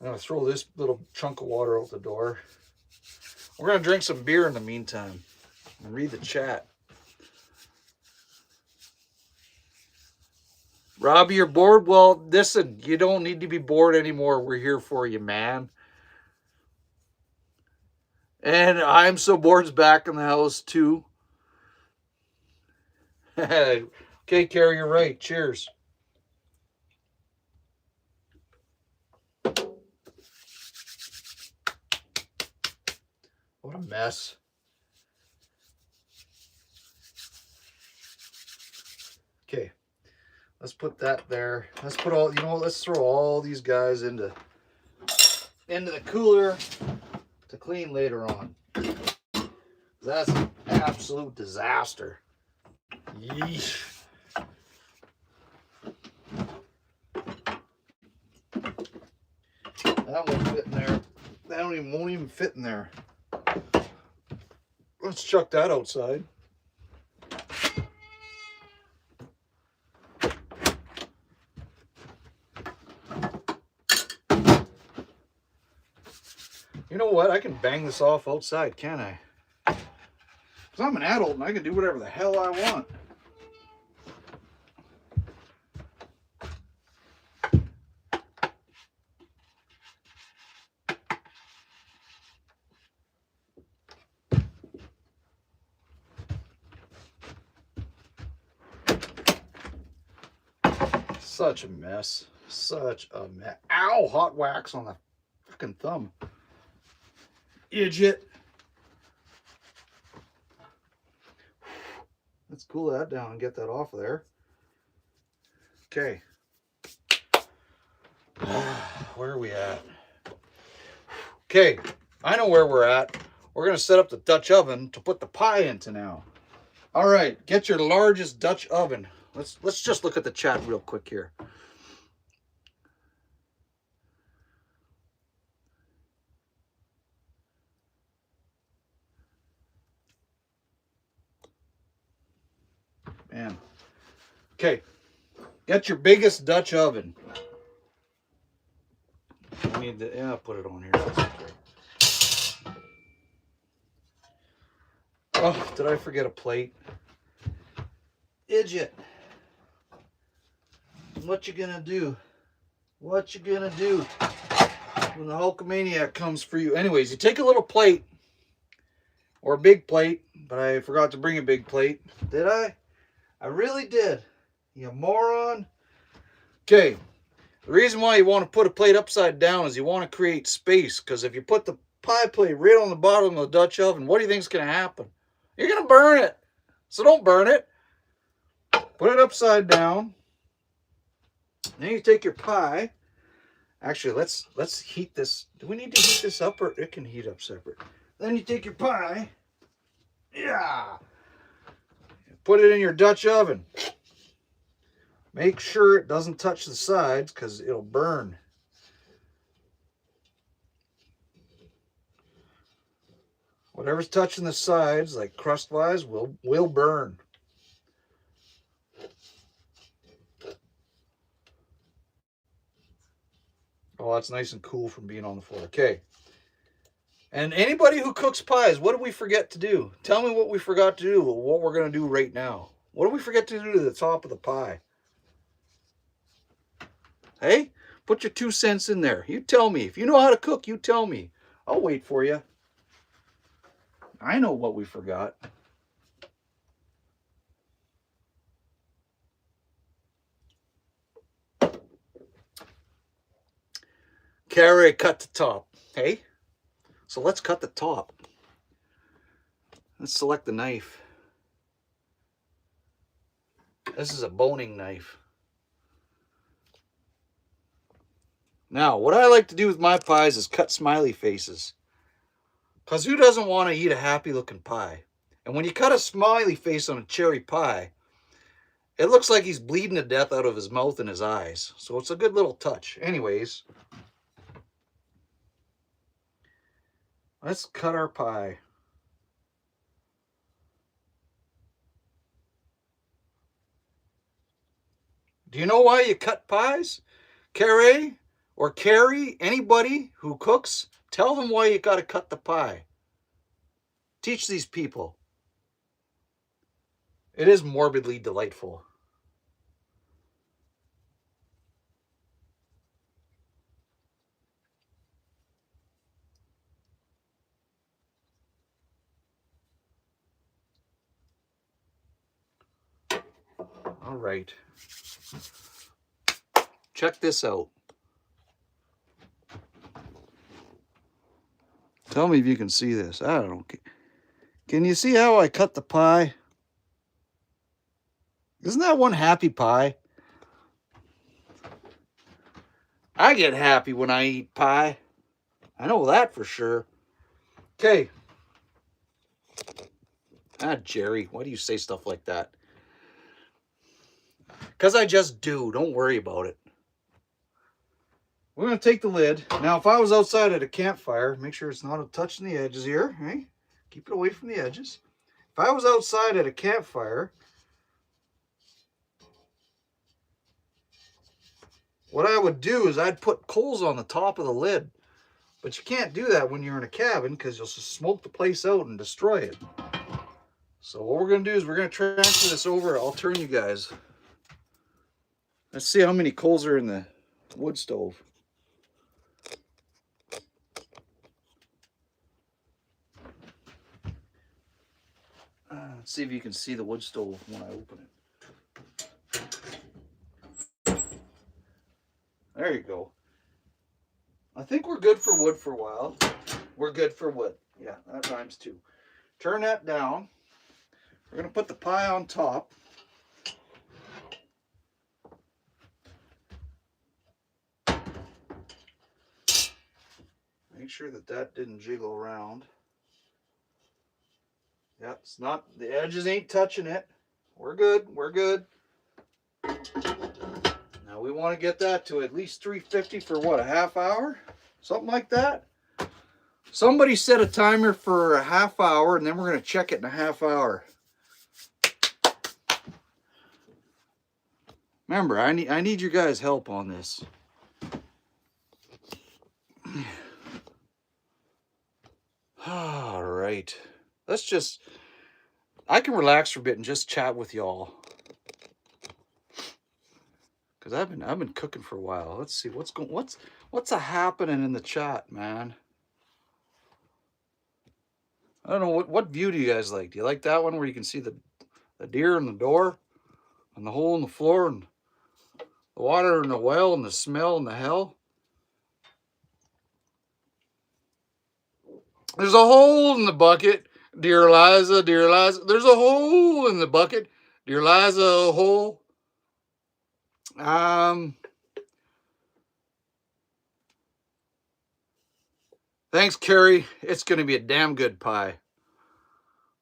A: I'm going to throw this little chunk of water out the door. We're going to drink some beer in the meantime and read the chat. Robbie, you're bored? Well, listen, you don't need to be bored anymore. We're here for you, man. And I'm so bored's back in the house, too. Okay, Carrie, you're right. Cheers. What a mess. Okay, let's put that there. Let's put all, you know what, let's throw all these guys into the cooler to clean later on. That's an absolute disaster. Yeesh. That won't fit in there. That won't even fit in there. Let's chuck that outside. You know what? I can bang this off outside, can't I? Because I'm an adult and I can do whatever the hell I want. Such a mess. Such a mess. Ow! Hot wax on the fucking thumb. Idiot. Let's cool that down and get that off of there. Okay. Where are we at? Okay. I know where we're at. We're going to set up the Dutch oven to put the pie into now. All right. Get your largest Dutch oven. Let's just look at the chat real quick here. Man. Okay. Get your biggest Dutch oven. I need to, yeah, I'll put it on here. That's okay. Oh, did I forget a plate? Idiot. What you gonna do? What you gonna do when the Hulkamaniac comes for you? Anyways, you take a little plate or a big plate, but I forgot to bring a big plate. Did I? I really did. You moron. Okay. The reason why you want to put a plate upside down is you want to create space, because if you put the pie plate right on the bottom of the Dutch oven, what do you think is going to happen? You're going to burn it. So don't burn it. Put it upside down. Then you take your pie. Actually, let's heat this. Do we need to heat this up, or it can heat up separate? Then you take your pie. Yeah. Put it in your Dutch oven. Make sure it doesn't touch the sides because it'll burn. Whatever's touching the sides, like crust-wise, will burn. Oh, that's nice and cool from being on the floor. Okay. And anybody who cooks pies, what did we forget to do? Tell me what we forgot to do, what we're going to do right now. What did we forget to do to the top of the pie? Hey, put your 2 cents in there. You tell me. If you know how to cook, you tell me. I'll wait for you. I know what we forgot. Carrie cut the top. Hey, so let's cut the top. Let's select the knife. This is a boning knife. Now, what I like to do with my pies is cut smiley faces. Because who doesn't want to eat a happy looking pie? And when you cut a smiley face on a cherry pie, it looks like he's bleeding to death out of his mouth and his eyes. So it's a good little touch. Anyways, let's cut our pie. Do you know why you cut pies? Carrie or Carrie, anybody who cooks, tell them why you got to cut the pie. Teach these people. It is morbidly delightful. All right. Check this out. Tell me if you can see this. I don't know. Can you see how I cut the pie? Isn't that one happy pie? I get happy when I eat pie. I know that for sure. Okay. Ah, Jerry, why do you say stuff like that? Because I just do. Don't worry about it. We're going to take the lid. Now, if I was outside at a campfire, make sure it's not touching the edges here. Right? Keep it away from the edges. If I was outside at a campfire, what I would do is I'd put coals on the top of the lid. But you can't do that when you're in a cabin because you'll just smoke the place out and destroy it. So what we're going to do is we're going to transfer this over. I'll turn you guys. Let's see how many coals are in the wood stove. Let's see if you can see the wood stove when I open it. There you go. I think we're good for wood for a while. We're good for wood. Yeah, that rhymes too. Turn that down. We're going to put the pie on top. Make sure that that didn't jiggle around. Yeah, it's not, the edges ain't touching it. We're good. We're good. Now we want to get that to at least 350 for what, a half hour? Something like that. Somebody set a timer for a half hour and then we're going to check it in a half hour. Remember, I need your guys' help on this. I can relax for a bit and just chat with y'all. Because I've been cooking for a while. Let's see what's a happening in the chat, man. I don't know what view do you guys like? Do you like that one where you can see the deer in the door and the hole in the floor and the water in the well and the smell and the hell? There's a hole in the bucket, dear Liza, dear Liza. There's a hole in the bucket, dear Liza, a hole. Thanks, Carrie. It's going to be a damn good pie.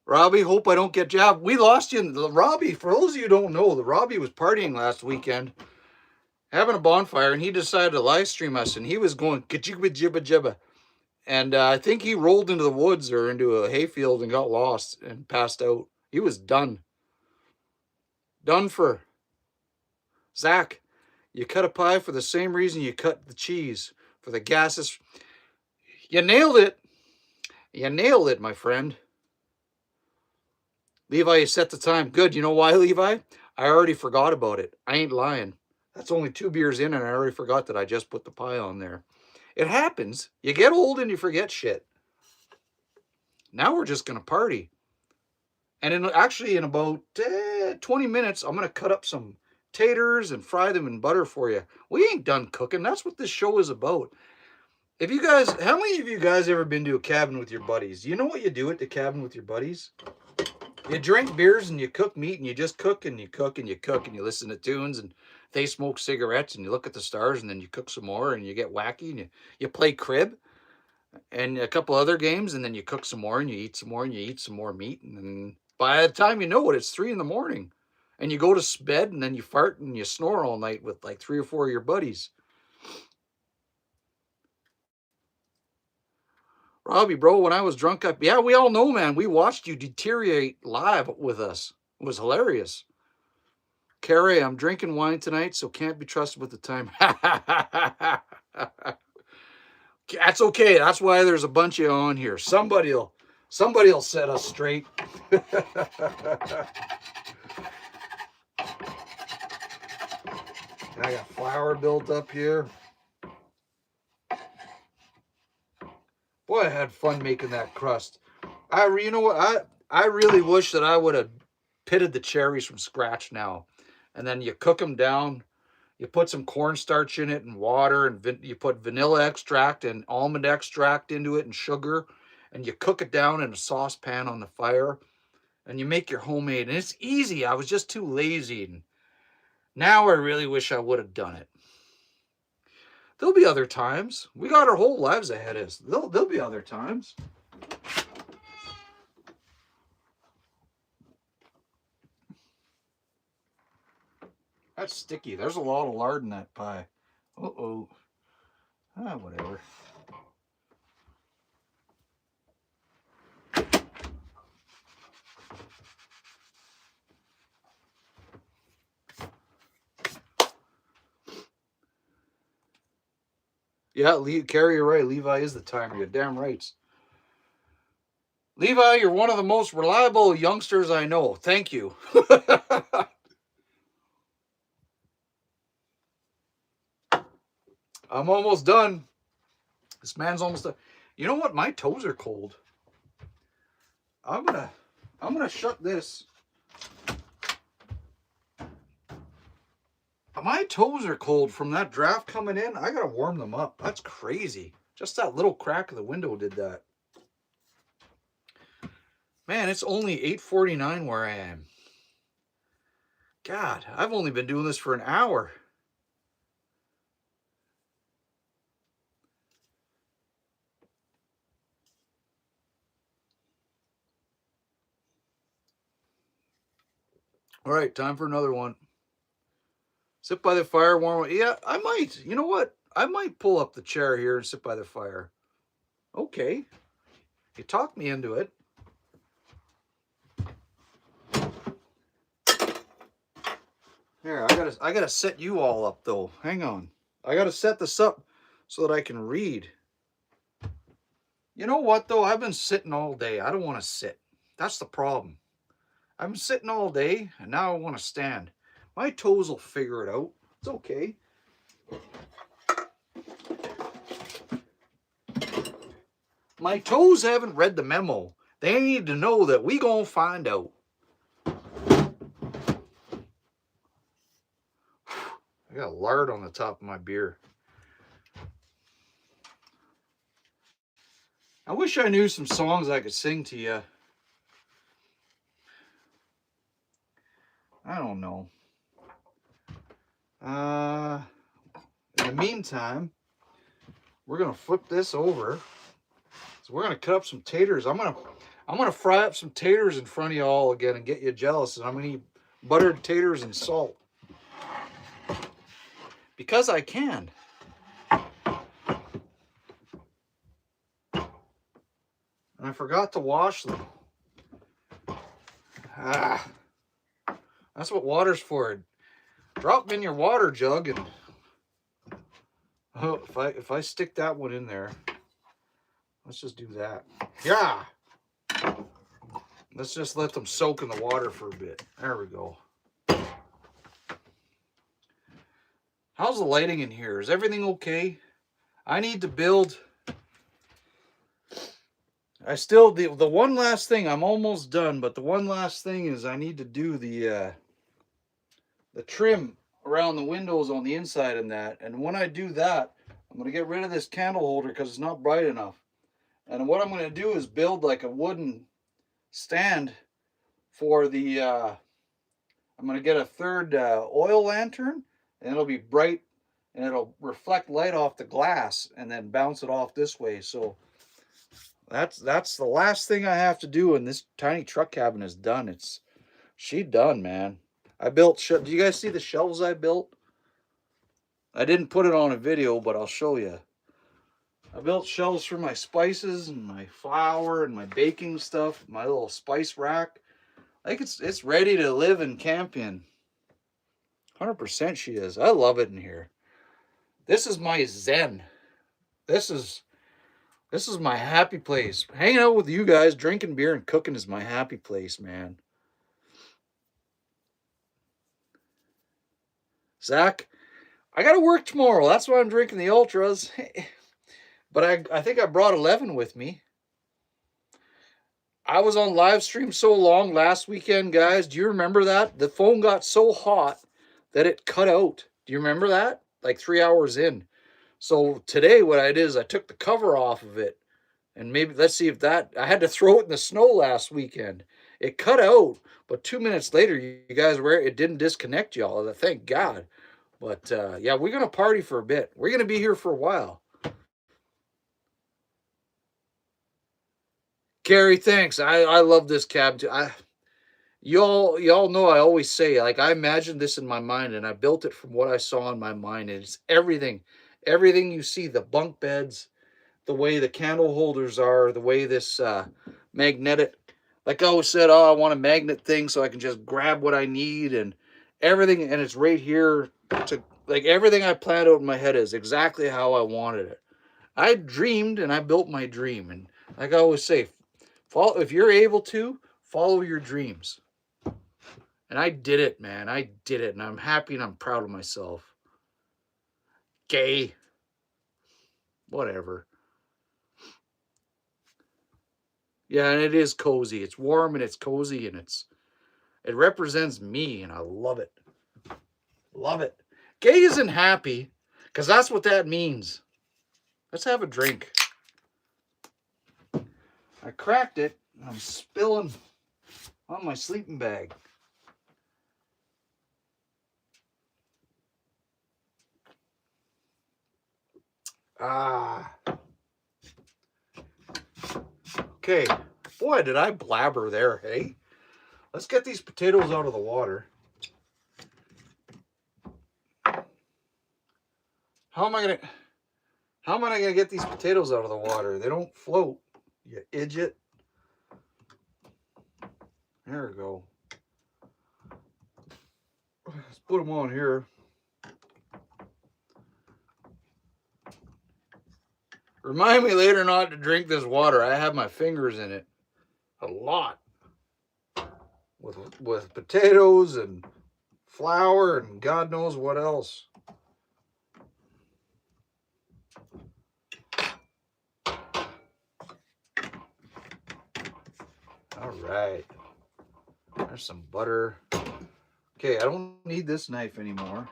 A: Robbie, hope I don't get jabbed. We lost you. Robbie, for those of you who don't know, the Robbie was partying last weekend, having a bonfire, and he decided to live stream us, and he was going ka-jibba jibba jibba. And I think he rolled into the woods or into a hayfield and got lost and passed out. He was done. Done for. Zach, you cut a pie for the same reason you cut the cheese, for the gases. You nailed it. You nailed it, my friend. Levi, you set the time. Good. You know why, Levi? I already forgot about it. I ain't lying. That's only 2 beers in, and I already forgot that I just put the pie on there. It happens. You get old and you forget shit. Now we're just going to party. And in about 20 minutes, I'm going to cut up some taters and fry them in butter for you. We ain't done cooking. That's what this show is about. If you guys, how many of you guys ever been to a cabin with your buddies? You know what you do at the cabin with your buddies? You drink beers and you cook meat and you just cook and you cook and you cook and you listen to tunes and they smoke cigarettes and you look at the stars and then you cook some more and you get wacky and you play crib and a couple other games and then you cook some more and you eat some more and you eat some more meat. And then by the time you know it, it's 3 a.m. and you go to bed and then you fart and you snore all night with like 3 or 4 of your buddies. Robbie, bro, when I was drunk, yeah, we all know, man. We watched you deteriorate live with us. It was hilarious. Carrie, I'm drinking wine tonight, so can't be trusted with the time. That's okay. That's why there's a bunch of you on here. Somebody'll set us straight. I got flour built up here. Boy, I had fun making that crust. You know what? I really wish that I would have pitted the cherries from scratch now. And then you cook them down. You put some cornstarch in it and water, and you put vanilla extract and almond extract into it and sugar. And you cook it down in a saucepan on the fire. And you make your homemade. And it's easy. I was just too lazy. And now I really wish I would have done it. There'll be other times. We got our whole lives ahead of us. There'll be other times. That's sticky. There's a lot of lard in that pie. Uh-oh. Whatever. Yeah, Carrie, you're right. Levi is the timer. You're damn right. Levi, you're one of the most reliable youngsters I know. Thank you. I'm almost done. This man's almost done. You know what? My toes are cold. I'm gonna shut this. My toes are cold from that draft coming in. I gotta warm them up. That's crazy. Just that little crack of the window did that. Man, it's only 8:49 where I am. God, I've only been doing this for an hour. All right, time for another one. Sit by the fire, warm. Yeah, I might. You know what? I might pull up the chair here and sit by the fire. Okay. You talked me into it. Here, I gotta set you all up though. Hang on. I gotta set this up so that I can read. You know what though? I've been sitting all day. I don't want to sit. That's the problem. I've been sitting all day, and now I want to stand. My toes will figure it out. It's okay. My toes haven't read the memo. They need to know that we gonna find out. I got lard on the top of my beer. I wish I knew some songs I could sing to you. I don't know. In the meantime, we're gonna flip this over. So we're gonna cut up some taters. I'm gonna fry up some taters in front of you all again and get you jealous. And I'm gonna eat buttered taters and salt because I can. And I forgot to wash them. That's what water's for. Drop them in your water jug, and oh, if I stick that one in there, let's just do that. Yeah. Let's just let them soak in the water for a bit. There we go. How's the lighting in here? Is everything okay? I need to build. The one last thing, I'm almost done, but the one last thing is I need to do the trim around the windows on the inside and that. And when I do that, I'm going to get rid of this candle holder because it's not bright enough. And what I'm going to do is build like a wooden stand for the, I'm going to get a third oil lantern, and it'll be bright and it'll reflect light off the glass and then bounce it off this way. So that's the last thing I have to do, and this tiny truck cabin is done. She done, man. I built, do you guys see the shelves I built? I didn't put it on a video, but I'll show you. I built shelves for my spices and my flour and my baking stuff, my little spice rack. Like it's ready to live and camp in. 100% she is. I love it in here. This is my zen. This is my happy place. Hanging out with you guys, drinking beer and cooking is my happy place, man. Zach, I got to work tomorrow. That's why I'm drinking the Ultras. But I think I brought 11 with me. I was on live stream so long last weekend, guys. Do you remember that? The phone got so hot that it cut out. Do you remember that? Like 3 hours in. So today what I did is I took the cover off of it. And maybe, let's see if that, I had to throw it in the snow last weekend. It cut out, but 2 minutes later, you guys were, it didn't disconnect y'all. Thank God. But yeah, we're going to party for a bit. We're going to be here for a while. Gary, thanks. I love this cab too. Y'all know I always say, like, I imagined this in my mind and I built it from what I saw in my mind. And it's everything you see, the bunk beds, the way the candle holders are, the way this magnetic, like I always said, oh, I want a magnet thing so I can just grab what I need and everything. And it's right here to, like, everything I planned out in my head is exactly how I wanted it. I dreamed and I built my dream. And like I always say, if you're able to, follow your dreams. And I did it, man. I did it. And I'm happy and I'm proud of myself. Gay. Whatever. Yeah, and it is cozy. It's warm and it's cozy and it represents me and I love it. Love it. Gay isn't happy because that's what that means. Let's have a drink. I cracked it and I'm spilling on my sleeping bag. Okay. Boy, did I blabber there, hey? Let's get these potatoes out of the water. How am I gonna get these potatoes out of the water? They don't float, you idiot. There we go. Let's put them on here. Remind me later not to drink this water. I have my fingers in it. A lot. with potatoes and flour and God knows what else. All right. There's some butter. Okay, I don't need this knife anymore.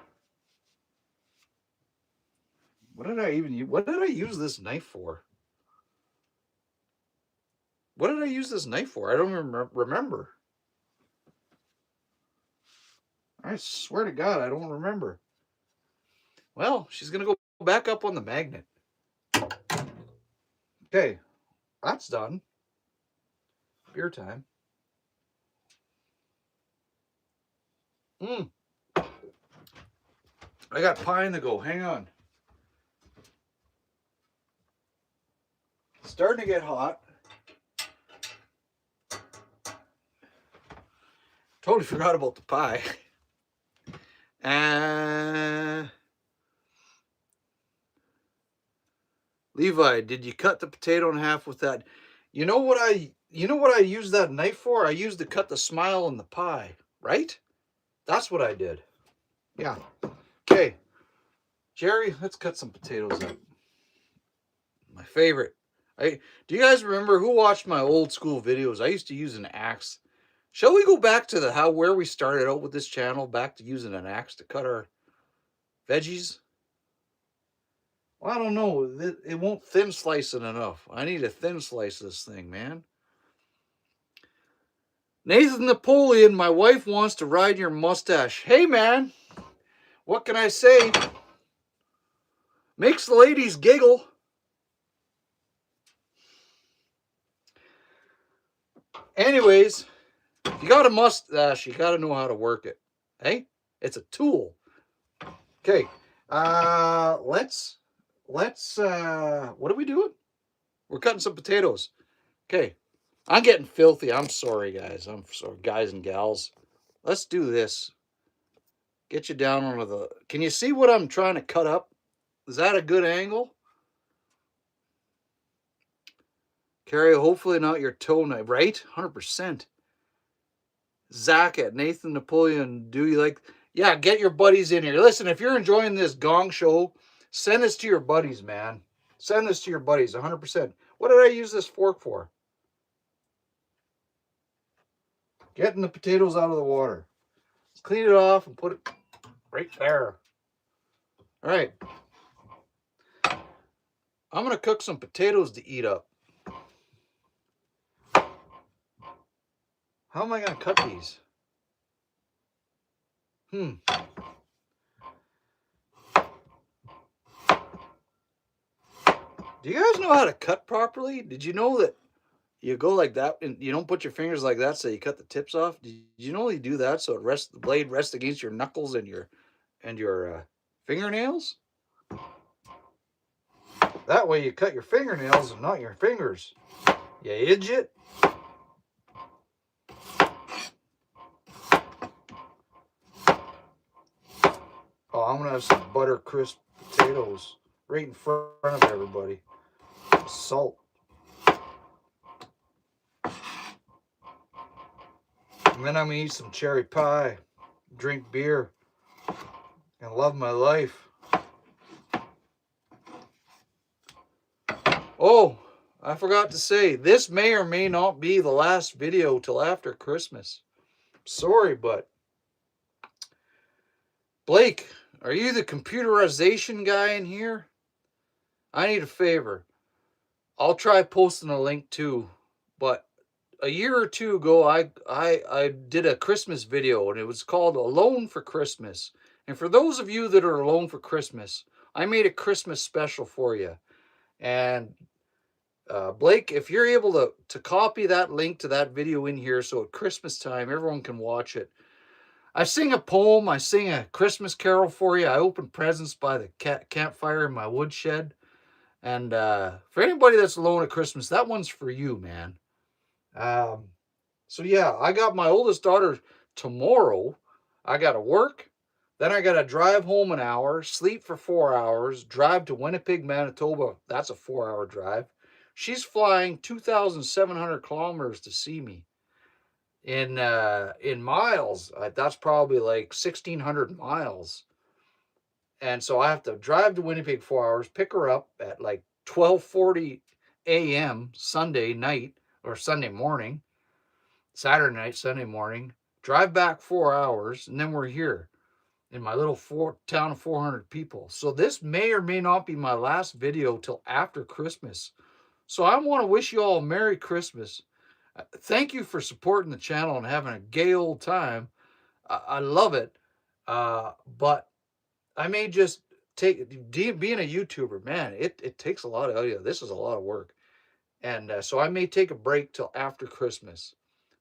A: What did I use this knife for? What did I use this knife for? I don't remember. I swear to God, I don't remember. Well, she's going to go back up on the magnet. Okay, that's done. Beer time. I got pie in the go. Hang on. It's starting to get hot. Totally forgot about the pie. Levi, did you cut the potato in half with that? You know what I used that knife for? I used to cut the smile in the pie, right? That's what I did. Yeah. Okay. Jerry, let's cut some potatoes up. My favorite. Do you guys remember who watched my old school videos? I used to use an axe. Shall we go back to where we started out with this channel, back to using an axe to cut our veggies? Well, I don't know. It won't thin slice it enough. I need to thin slice this thing, man. Nathan Napoleon, my wife wants to ride your mustache. Hey, man. What can I say? Makes the ladies giggle. Anyways, if you got a mustache, you got to know how to work it. Hey, it's a tool. Okay, let's, what are we doing? We're cutting some potatoes. Okay, I'm getting filthy. I'm sorry, guys. I'm sorry, guys and gals. Let's do this. Get you down onto the, can you see what I'm trying to cut up? Is that a good angle? Carrie, hopefully not your toe knife, right? 100%. Zach at Nathan Napoleon, do you like... Yeah, get your buddies in here. Listen, if you're enjoying this Gong Show, send this to your buddies, man. Send this to your buddies, 100%. What did I use this fork for? Getting the potatoes out of the water. Let's clean it off and put it right there. All right. I'm going to cook some potatoes to eat up. How am I going to cut these? Do you guys know how to cut properly? Did you know that you go like that and you don't put your fingers like that so you cut the tips off? Did you know you do that so the blade rests against your knuckles and your fingernails? That way you cut your fingernails and not your fingers. You idiot. Oh, I'm gonna have some butter crisp potatoes right in front of everybody. Salt. And then I'm gonna eat some cherry pie, drink beer, and love my life. Oh, I forgot to say, this may or may not be the last video till after Christmas. Sorry, but Blake, are you the computerization guy in here? I need a favor. I'll try posting a link too, but a year or two ago, I did a Christmas video, and it was called Alone for Christmas. And for those of you that are alone for Christmas, I made a Christmas special for you. And Blake, if you're able to copy that link to that video in here so at Christmas time, everyone can watch it. I sing a poem, I sing a Christmas carol for you. I open presents by the campfire in my woodshed. And for anybody that's alone at Christmas, that one's for you, man. So yeah, I got my oldest daughter tomorrow. I got to work. Then I got to drive home an hour, sleep for 4 hours, drive to Winnipeg, Manitoba. That's a 4-hour drive. She's flying 2,700 kilometers to see me. in miles. That's probably like 1,600 miles. And so I have to drive to Winnipeg 4 hours, pick her up at like 12:40 a.m. Sunday night or Sunday morning, Saturday night, Sunday morning, drive back 4 hours, and then we're here in my little town of 400 people. So this may or may not be my last video till after Christmas. So I want to wish you all a Merry Christmas. Thank you for supporting the channel and having a gay old time. I love it. But I may just being a YouTuber, man, it takes a lot out of you. This is a lot of work. And so I may take a break till after Christmas.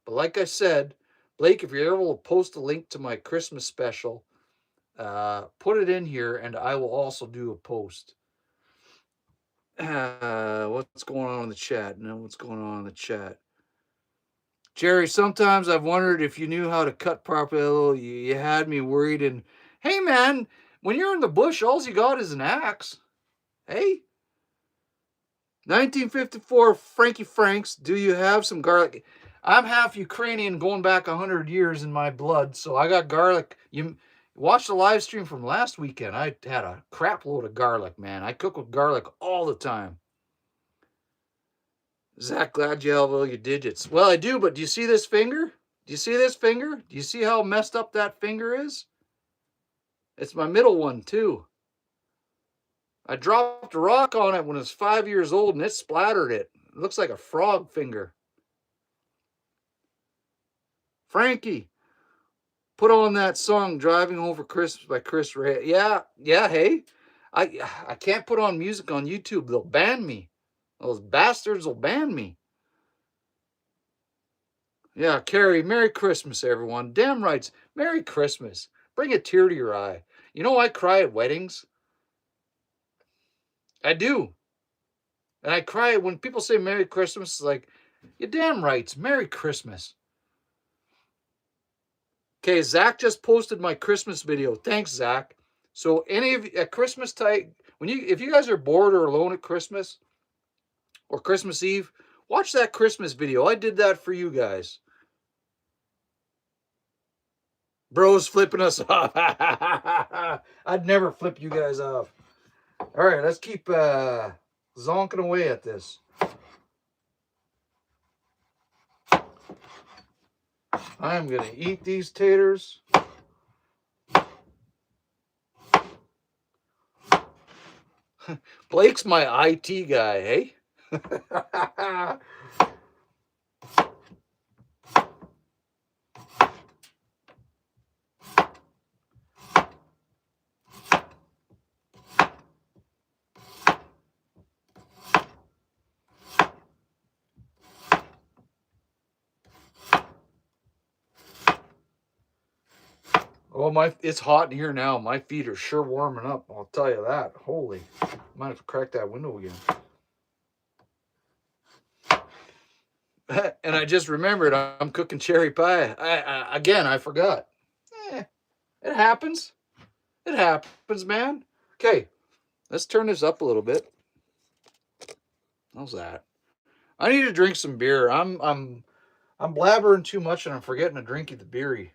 A: But like I said, Blake, if you're able to post a link to my Christmas special, put it in here and I will also do a post. What's going on in the chat? No, what's going on in the chat? Jerry, sometimes I've wondered if you knew how to cut properly. You had me worried. And hey, man, when you're in the bush, all you got is an axe. Hey? 1954, Frankie Franks, do you have some garlic? I'm half Ukrainian going back 100 years in my blood, so I got garlic. You watch the live stream from last weekend. I had a crap load of garlic, man. I cook with garlic all the time. Zach, glad you have all your digits. Well, I do, but do you see this finger? Do you see this finger? Do you see how messed up that finger is? It's my middle one, too. I dropped a rock on it when it was 5 years old, and it splattered it. It looks like a frog finger. Frankie, put on that song, Driving Home for Christmas by Chris Rea. Yeah, hey. I can't put on music on YouTube. They'll ban me. Those bastards will ban me. Yeah, Carrie, Merry Christmas, everyone. Damn rights, Merry Christmas. Bring a tear to your eye. You know, I cry at weddings. I do. And I cry when people say Merry Christmas. It's like, you're damn rights, Merry Christmas. Okay, Zach just posted my Christmas video. Thanks, Zach. So any of you at Christmas time, if you guys are bored or alone at Christmas or Christmas Eve, watch that Christmas video. I did that for you guys. Bro's flipping us off. I'd never flip you guys off. All right, let's keep zonking away at this. I'm going to eat these taters. Blake's my IT guy, hey? Oh, it's hot in here now. My feet are sure warming up. I'll tell you that. Holy, might have to crack that window again. And I just remembered I'm cooking cherry pie. I forgot. It happens. It happens, man. Okay, let's turn this up a little bit. How's that? I need to drink some beer. I'm blabbering too much and I'm forgetting to drink the beery.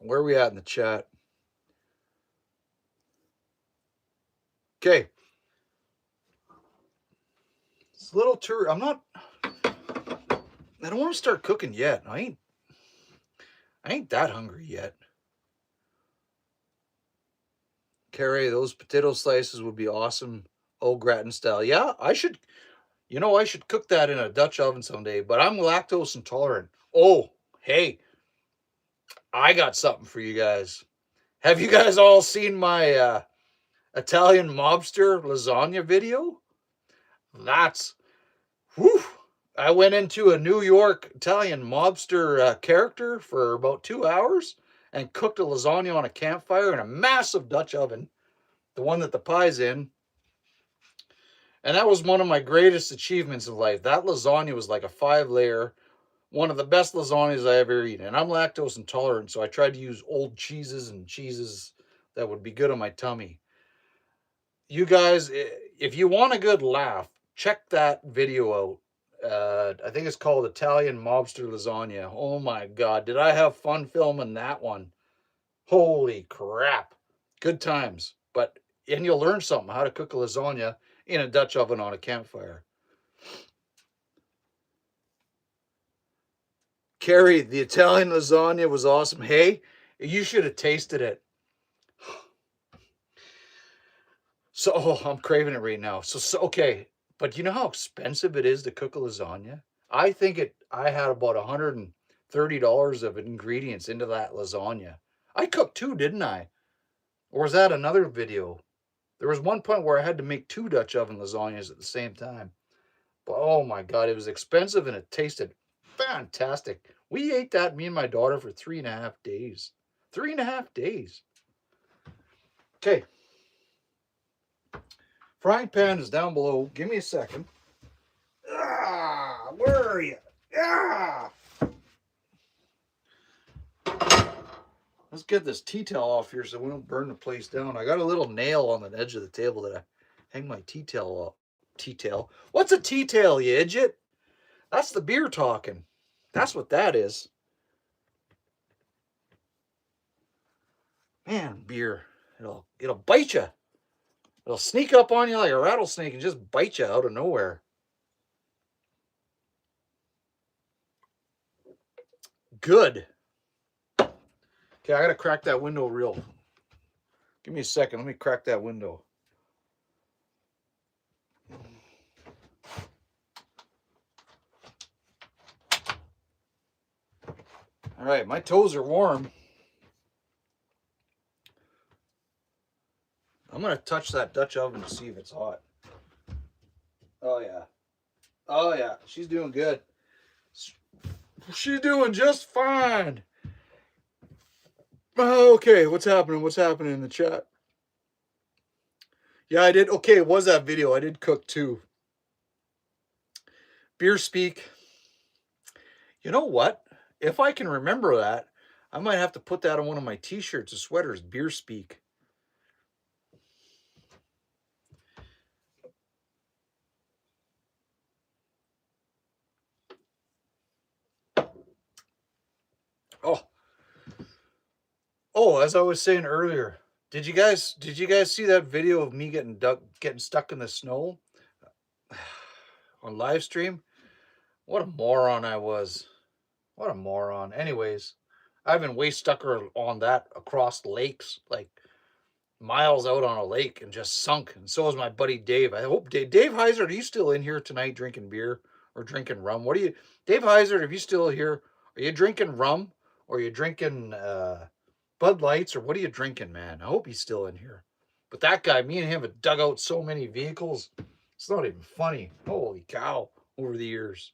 A: Where are we at in the chat? Okay. It's a little too. I don't want to start cooking yet. I ain't that hungry yet. Carrie, those potato slices would be awesome. Au gratin style. Yeah, I should cook that in a Dutch oven someday, but I'm lactose intolerant. Oh, hey, I got something for you guys. Have you guys all seen my Italian mobster lasagna video? I went into a New York Italian mobster character for about 2 hours and cooked a lasagna on a campfire in a massive Dutch oven, the one that the pie's in. And that was one of my greatest achievements in life. That lasagna was like a 5-layer, one of the best lasagnas I ever eaten. And I'm lactose intolerant, so I tried to use old cheeses and cheeses that would be good on my tummy. You guys, if you want a good laugh, check that video out. I think it's called Italian Mobster Lasagna. Oh my God, did I have fun filming that one? Holy crap. Good times. And you'll learn something, how to cook a lasagna in a Dutch oven on a campfire. Carrie, the Italian lasagna was awesome. Hey, you should have tasted it. So, oh, I'm craving it right now. So okay. But you know how expensive it is to cook a lasagna? I had about $130 of ingredients into that lasagna. I cooked two, didn't I? Or was that another video? There was one point where I had to make 2 Dutch oven lasagnas at the same time. But oh my God, it was expensive and it tasted fantastic. We ate that, me and my daughter, for 3.5 days. 3.5 days. Okay. Frying pan is down below. Give me a second. Where are you? Let's get this tea towel off here so we don't burn the place down. I got a little nail on the edge of the table that I hang my tea towel up. Tea towel? What's a tea towel, you idiot? That's the beer talking. That's what that is. Man, beer. It'll bite you. It'll sneak up on you like a rattlesnake and just bite you out of nowhere. Good. Okay, I gotta crack that window real. Give me a second. Let me crack that window. All right, my toes are warm. I'm gonna touch that Dutch oven to see if it's hot. Oh yeah. Oh yeah, she's doing good. She's doing just fine. Okay, what's happening? What's happening in the chat? Yeah, I did. Okay, it was that video. I did cook too. Beer speak. You know what? If I can remember that, I might have to put that on one of my t-shirts or sweaters. Beer speak. Oh, as I was saying earlier, did you guys see that video of me getting stuck in the snow on live stream? What a moron I was. What a moron. Anyways, I've been way stucker on that across lakes, like miles out on a lake, and just sunk. And so is my buddy Dave. I hope Dave Heiser, are you still in here tonight drinking beer or drinking rum? Dave Heiser, if you still here, are you drinking rum or are you drinking Bud Lights, or what are you drinking, man? I hope he's still in here. But that guy, me and him have dug out so many vehicles. It's not even funny. Holy cow, over the years.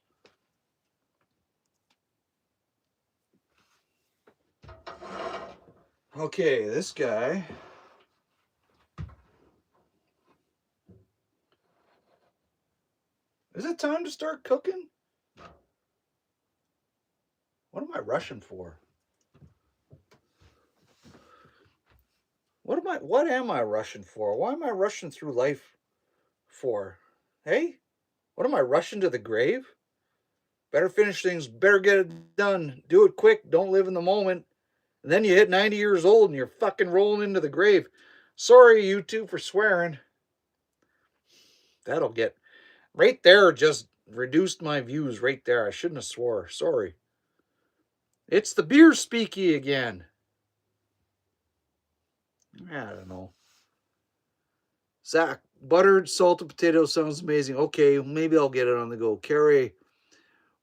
A: Okay, this guy. Is it time to start cooking? What am I rushing for? What am I rushing for? Why am I rushing through life for? Hey? What am I rushing to the grave? Better finish things, better get it done. Do it quick, don't live in the moment. And then you hit 90 years old and you're fucking rolling into the grave. Sorry, YouTube, for swearing. That'll get right there, just reduced my views right there. I shouldn't have swore. Sorry. It's the beer speaky again. I don't know. Zach, buttered salted potato sounds amazing. Okay, maybe I'll get it on the go. Carrie,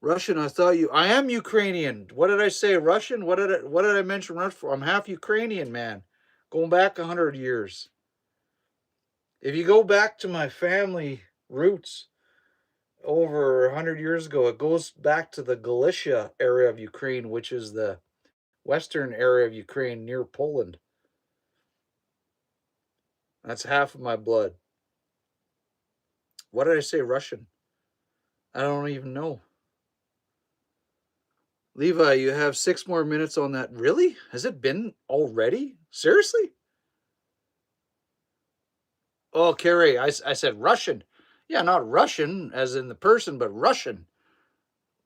A: Russian. I am Ukrainian. What did I say? Russian? What did I mention Russian for? I'm half Ukrainian, man. Going back 100 years. If you go back to my family roots over 100 years ago, it goes back to the Galicia area of Ukraine, which is the western area of Ukraine near Poland. That's half of my blood. What did I say? Russian? I don't even know. Levi, you have 6 more minutes on that. Really? Has it been already? Seriously? Oh, Carrie, I said Russian. Yeah, not Russian as in the person, but Russian.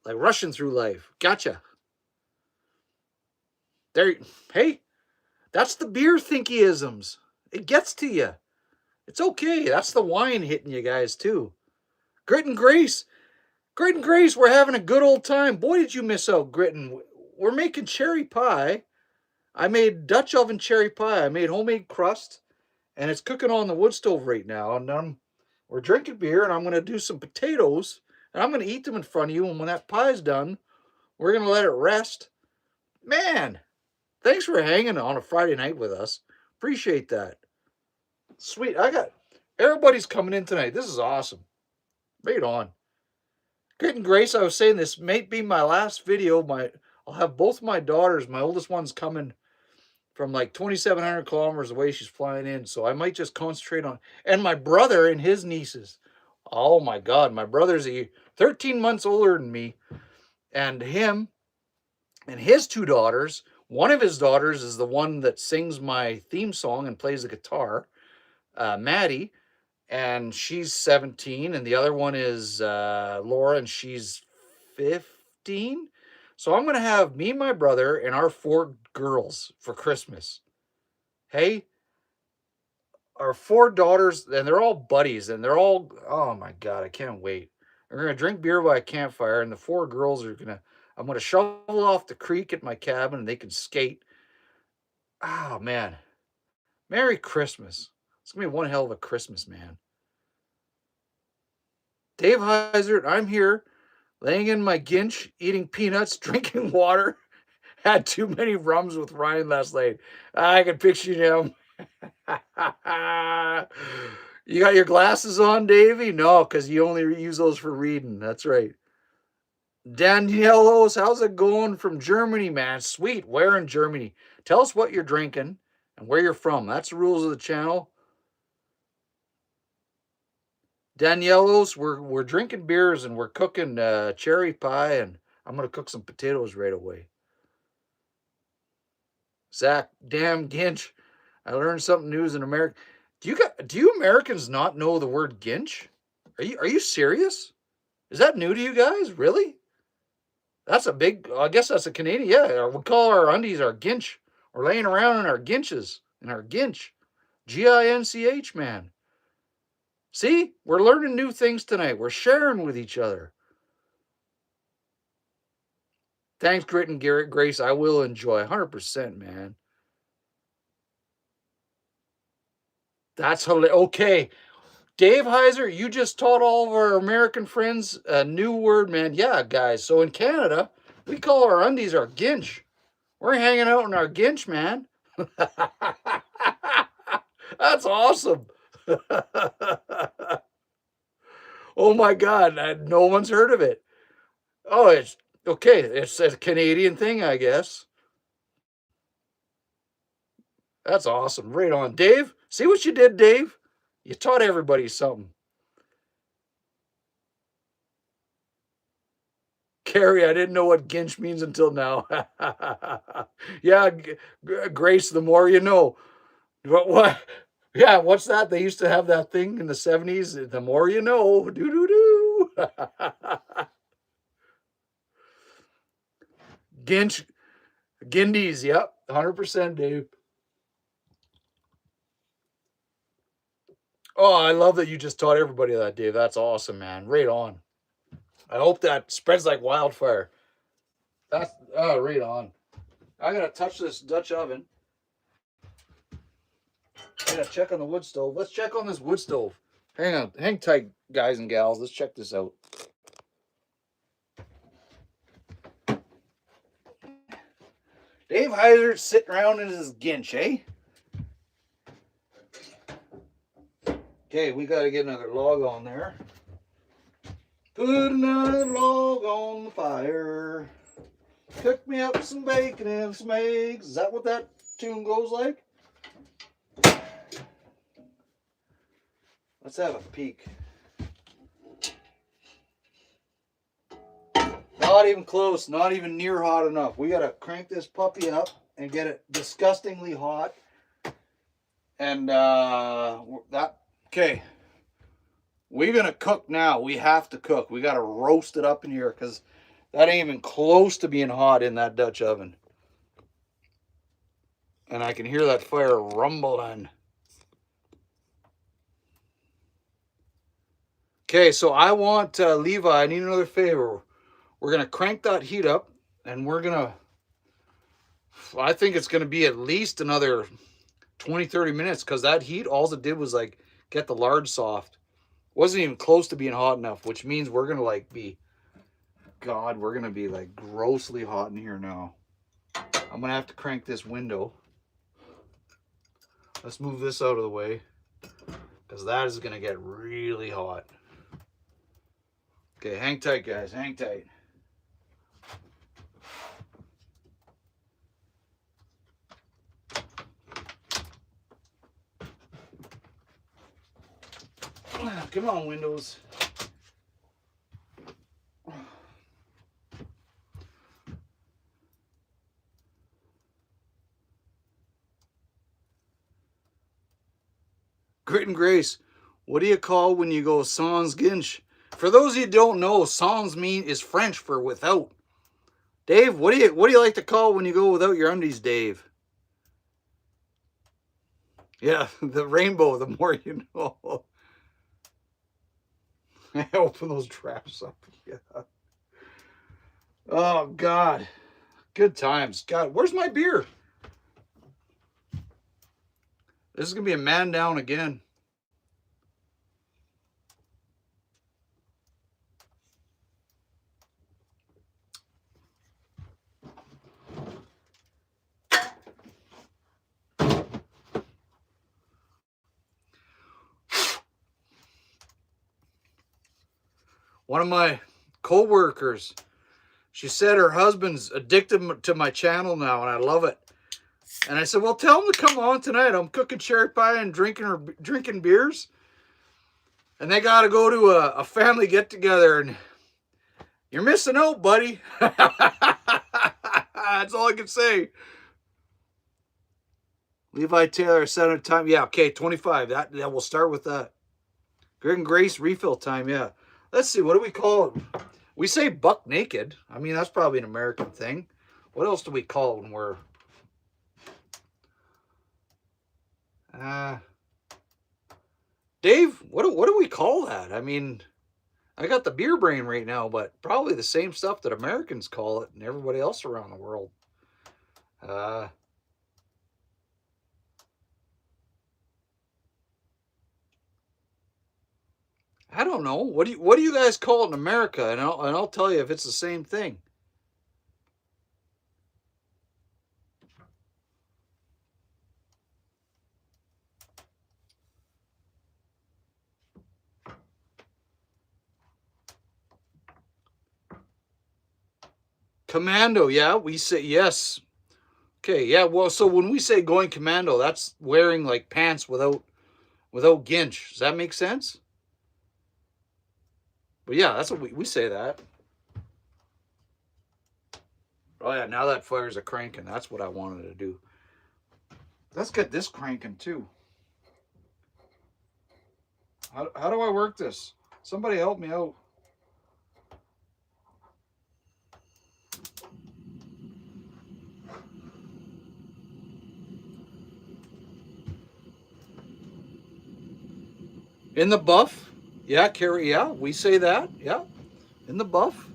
A: Like rushing through life. Gotcha. There, hey, that's the beer thinkyisms. It gets to you. It's okay. That's the wine hitting you guys too. Grit and Grace. Grit and Grace, we're having a good old time. Boy, did you miss out, Grit and... We're making cherry pie. I made Dutch oven cherry pie. I made homemade crust, and it's cooking on the wood stove right now. And we're drinking beer, and I'm going to do some potatoes, and I'm going to eat them in front of you. And when that pie's done, we're going to let it rest. Man, thanks for hanging on a Friday night with us. Appreciate that. Sweet. Everybody's coming in tonight. This is awesome. Right on. Grit and Grace, I was saying this may be my last video. I'll have both my daughters. My oldest one's coming from like 2,700 kilometers away. She's flying in. So I might just concentrate on... And my brother and his nieces. Oh my God. My brother's 13 months older than me. And him and his two daughters. One of his daughters is the one that sings my theme song and plays the guitar. Maddie. And she's 17, and the other one is Laura, and she's 15. So I'm going to have me, my brother, and our 4 girls for Christmas. Hey, our 4 daughters, and they're all buddies, and they're all, oh my God, I can't wait. We're going to drink beer by a campfire, and the 4 girls are I'm going to shovel off the creek at my cabin, and they can skate. Oh, man. Merry Christmas. It's going to be one hell of a Christmas, man. Dave Heiser, I'm here, laying in my ginch, eating peanuts, drinking water. Had too many rums with Ryan last night. I can picture him. You got your glasses on, Davey? No, because you only use those for reading. That's right. Daniellos, how's it going from Germany, man? Sweet. Where in Germany? Tell us what you're drinking and where you're from. That's the rules of the channel. Daniellos, we're drinking beers and we're cooking cherry pie, and I'm gonna cook some potatoes right away. Zach, damn Ginch, I learned something new in America. Do you Americans not know the word Ginch? Are you serious? Is that new to you guys? Really? That's a big. I guess that's a Canadian. Yeah, we call our undies our Ginch. We're laying around in our Ginches in our Ginch, Ginch, man. See, we're learning new things tonight. We're sharing with each other. Thanks, Grit and Grace. I will enjoy 100%, man. That's hilarious. Okay. Dave Heiser, you just taught all of our American friends a new word, man. Yeah, guys. So in Canada, we call our undies our Ginch. We're hanging out in our Ginch, man. That's awesome. Oh my God, no one's heard of it. Oh, it's okay. It's a Canadian thing, I guess. That's awesome. Right on. Dave, see what you did, Dave? You taught everybody something. Carrie, I didn't know what Ginch means until now. Yeah, Grace, the more you know. What? Yeah, what's that? They used to have that thing in the 70s. The more you know. Do. Ginch. Gindies. Yep. 100%, Dave. Oh, I love that you just taught everybody that, Dave. That's awesome, man. Right on. I hope that spreads like wildfire. That's right on. I gotta touch this Dutch oven. I gotta check on the wood stove. Let's check on this wood stove. Hang on, hang tight, guys and gals. Let's check this out. Dave Heiser sitting around in his Ginch, eh? Okay, we gotta get another log on there. Put another log on the fire. Cook me up some bacon and some eggs. Is that what that tune goes like? Let's have a peek. Not even close, not even near hot enough. We gotta crank this puppy up and get it disgustingly hot. And that Okay, we're gonna cook now. We have to cook. We gotta roast it up in here because that ain't even close to being hot in that Dutch oven. And I can hear that fire rumbling. Okay, so I want Levi, I need another favor. We're gonna crank that heat up, and I think it's gonna be at least another 20-30 minutes because that heat, all it did was like get the lard soft. Wasn't even close to being hot enough, which means we're gonna like be, God, we're gonna be like grossly hot in here now. I'm gonna have to crank this window. Let's move this out of the way because that is gonna get really hot. Okay, hang tight, guys, hang tight. Come on, windows. Grit and Grace, what do you call when you go sans ginch? For those of you who don't know, sans is French for without. Dave, what do you like to call when you go without your undies, Dave? Yeah, the rainbow, the more you know. Open those traps up. Yeah. Oh, God. Good times. God, where's my beer? This is going to be a man down again. One of my co-workers, she said her husband's addicted to my channel now, and I love it. And I said, well, tell him to come on tonight. I'm cooking cherry pie and drinking beers. And they got to go to a family get-together, and you're missing out, buddy. That's all I can say. Levi Taylor, center time. Yeah, okay, 25. That we'll start with that. Grit and Grace refill time, yeah. Let's see, what do we call it? We say buck naked. I mean, that's probably an American thing. What else do we call it when we're... Dave, what do we call that? I mean, I got the beer brain right now, but probably the same stuff that Americans call it and everybody else around the world. I don't know. What do you guys call it in America? And I'll tell you if it's the same thing. Commando, yeah, we say yes. Okay, yeah, well, so when we say going commando, that's wearing like pants without ginch. Does that make sense? But yeah, that's what we say that. Oh yeah, now that fire's a cranking. That's what I wanted to do. Let's get this cranking too. How do I work this? Somebody help me out. In the buff? Yeah, Carrie, yeah, we say that. Yeah. In the buff.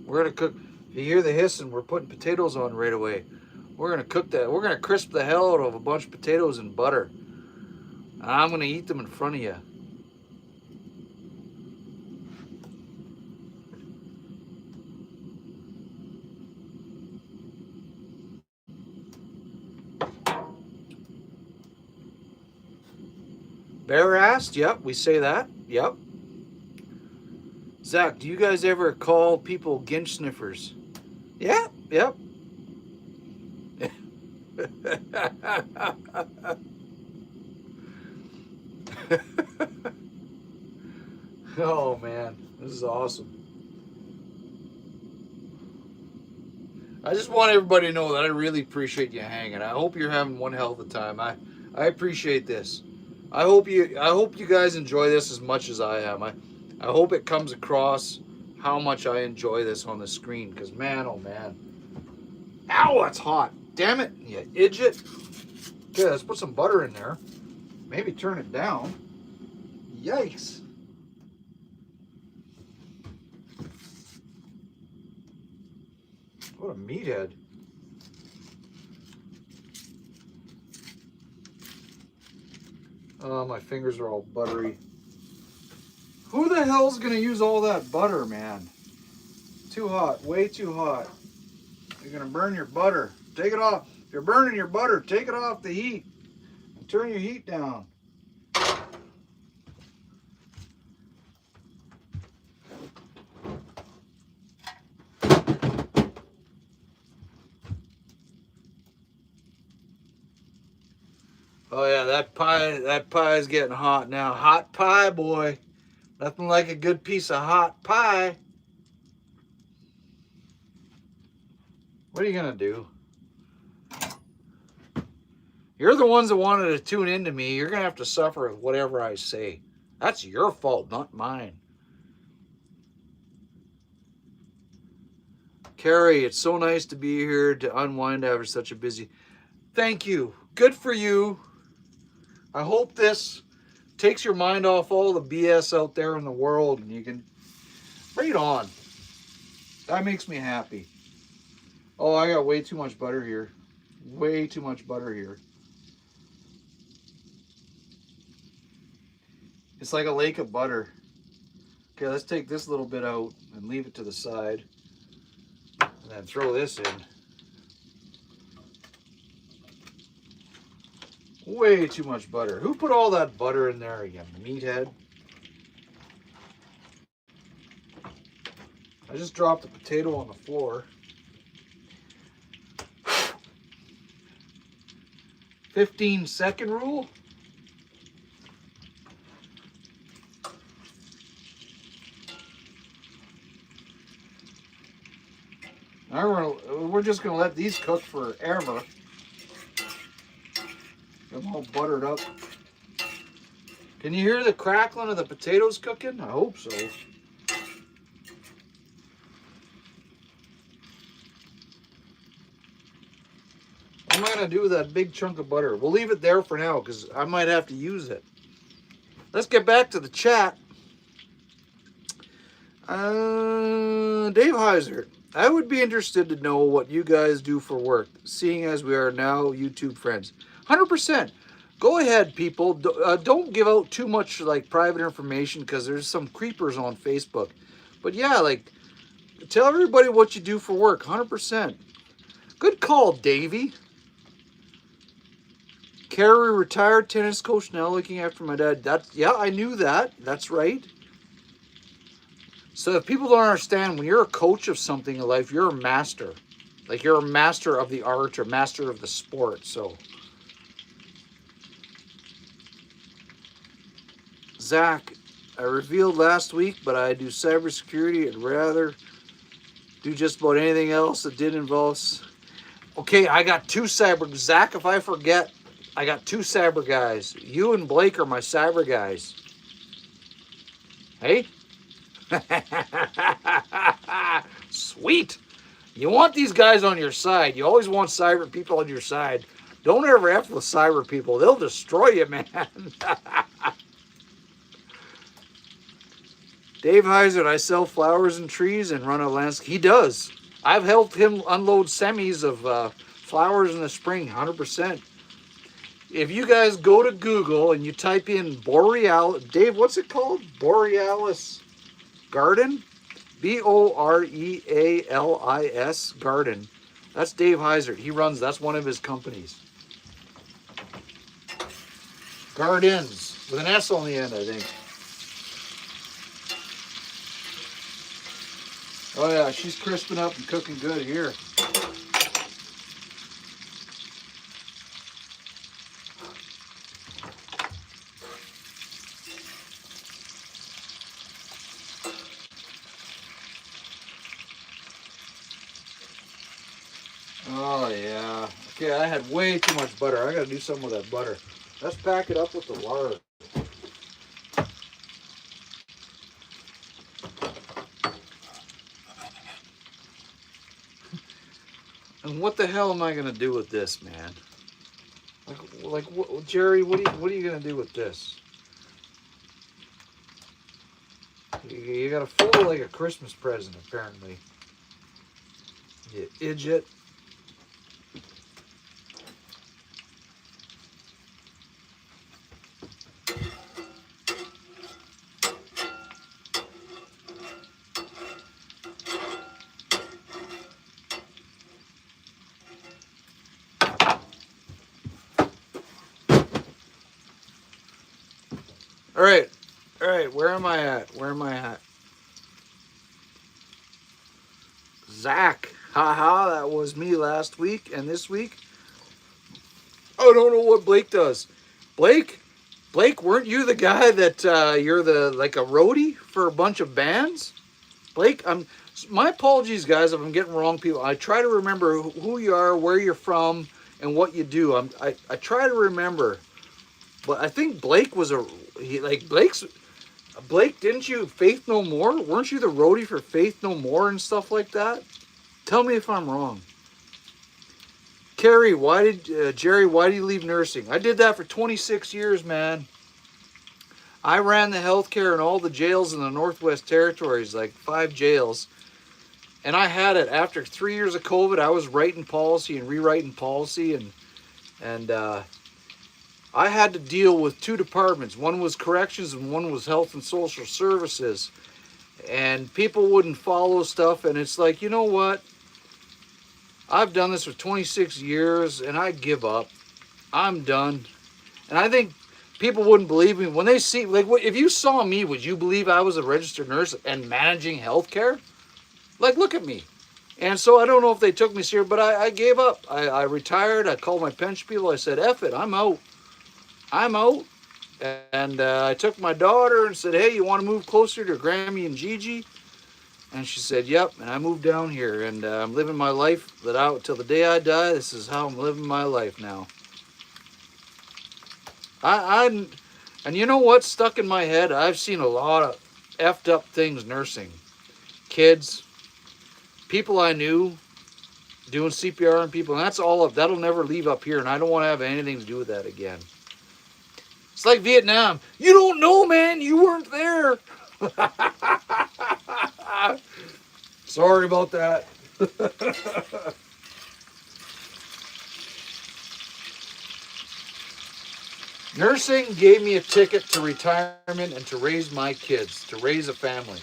A: We're gonna cook. If you hear the hissing, we're putting potatoes on right away. We're gonna cook that. We're gonna crisp the hell out of a bunch of potatoes in butter. I'm gonna eat them in front of you. Bare-assed? Yep, we say that. Yep. Zach, do you guys ever call people ginch sniffers? Yeah, yep. Oh man, this is awesome. I just want everybody to know that I really appreciate you hanging. I hope you're having one hell of a time. I appreciate this. I hope you guys enjoy this as much as I am. I hope it comes across how much I enjoy this on the screen, because man, oh man. Ow, that's hot. Damn it, you idiot. Okay, let's put some butter in there. Maybe turn it down. Yikes. What a meathead. Oh, my fingers are all buttery. Who the hell's gonna use all that butter, man? Too hot, way too hot. You're gonna burn your butter. Take it off. If you're burning your butter, take it off the heat. And turn your heat down. Oh yeah, that pie is getting hot now. Hot pie, boy. Nothing like a good piece of hot pie. What are you gonna do? You're the ones that wanted to tune into me. You're gonna have to suffer with whatever I say. That's your fault, not mine. Carrie, it's so nice to be here to unwind after such a busy. Thank you. Good for you. I hope this takes your mind off all the BS out there in the world and you can bring it on. That makes me happy. Oh, I got way too much butter here. Way too much butter here. It's like a lake of butter. Okay, let's take this little bit out and leave it to the side. And then throw this in. Way too much butter. Who put all that butter in there again? Meathead. I just dropped the potato on the floor. 15-second rule? We're just going to let these cook forever. Get them all buttered up. Can you hear the crackling of the potatoes cooking? I hope so. What am I going to do with that big chunk of butter? We'll leave it there for now because I might have to use it. Let's get back to the chat. Dave Heiser, I would be interested to know what you guys do for work, seeing as we are now YouTube friends. 100%. Go ahead, people. Don't give out too much like private information because there's some creepers on Facebook. But yeah, like tell everybody what you do for work. 100%. Good call, Davey. Carrie, retired tennis coach, now looking after my dad. Yeah, I knew that. That's right. So if people don't understand, when you're a coach of something in life, you're a master. Like you're a master of the art or master of the sport. So Zach, I revealed last week, but I do cybersecurity. I'd rather do just about anything else that did involve. Okay, I got two cyber. Zach, if I forget, I got two cyber guys. You and Blake are my cyber guys. Hey? Sweet. You want these guys on your side. You always want cyber people on your side. Don't ever F with cyber people. They'll destroy you, man. Dave Heiser, I sell flowers and trees and run a landscape. He does. I've helped him unload semis of flowers in the spring, 100%. If you guys go to Google and you type in Borealis, Dave, what's it called? Borealis Garden? Borealis Garden. That's Dave Heiser. He runs, that's one of his companies. Gardens, with an S on the end, I think. Oh yeah, she's crisping up and cooking good here. Okay, I had way too much butter. I gotta do something with that butter. Let's pack it up with the lard. And what the hell am I gonna do with this, man? Like, Jerry, what are you gonna do with this? You gotta fold it like a Christmas present, apparently. You idiot. All right, where am I at? Where am I at? Zach, haha, that was me last week, and this week, I don't know what Blake does. Blake, weren't you the guy that you're like a roadie for a bunch of bands? Blake, my apologies, guys, if I'm getting wrong people. I try to remember who you are, where you're from, and what you do. I try to remember, but I think Blake was Blake, didn't you Faith No More? Weren't you the roadie for Faith No More and stuff like that? Tell me if I'm wrong. Carrie, Jerry, why did you leave nursing? I did that for 26 years, man. I ran the healthcare in all the jails in the Northwest Territories, like 5 jails. And I had it after 3 years of COVID. I was writing policy and rewriting policy, and I had to deal with 2 departments. One was corrections and one was health and social services. And people wouldn't follow stuff. And it's like, you know what? I've done this for 26 years and I give up. I'm done. And I think people wouldn't believe me. When they see, like, if you saw me, would you believe I was a registered nurse and managing healthcare? Like, look at me. And so I don't know if they took me serious, but I gave up. I retired. I called my pension people. I said, F it, I'm out. I'm out. And I took my daughter and said, hey, you want to move closer to Grammy and Gigi? And she said, yep. And I moved down here, and I'm living my life till the day I die. This is how I'm living my life now. And you know what's stuck in my head? I've seen a lot of effed up things nursing. Kids, people I knew doing CPR on people, and that'll never leave up here, and I don't want to have anything to do with that again. It's like Vietnam. You don't know, man. You weren't there. Sorry about that. Nursing gave me a ticket to retirement and to raise my kids, to raise a family.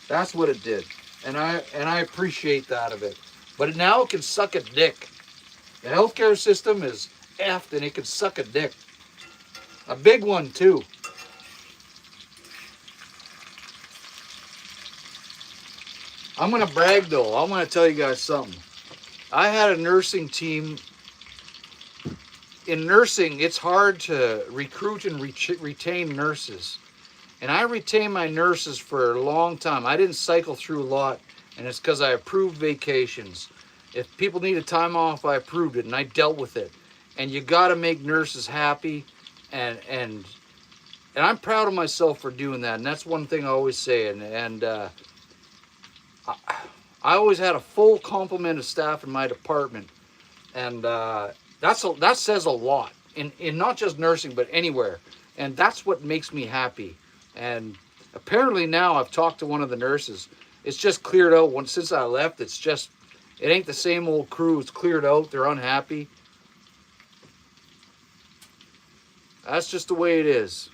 A: That's what it did. And I appreciate that of it. But now it can suck a dick. The healthcare system is effed and it can suck a dick. A big one too. I'm going to brag though. I'm going to tell you guys something. I had a nursing team. In nursing, it's hard to recruit and retain nurses. And I retained my nurses for a long time. I didn't cycle through a lot, and it's because I approved vacations. If people needed time off, I approved it, and I dealt with it. And you got to make nurses happy, and I'm proud of myself for doing that. And that's one thing I always say. And I always had a full complement of staff in my department, and that says a lot in not just nursing but anywhere, and that's what makes me happy. And apparently now I've talked to one of the nurses. It's just cleared out. Since I left, it ain't the same old crew. It's cleared out. They're unhappy. That's just the way it is.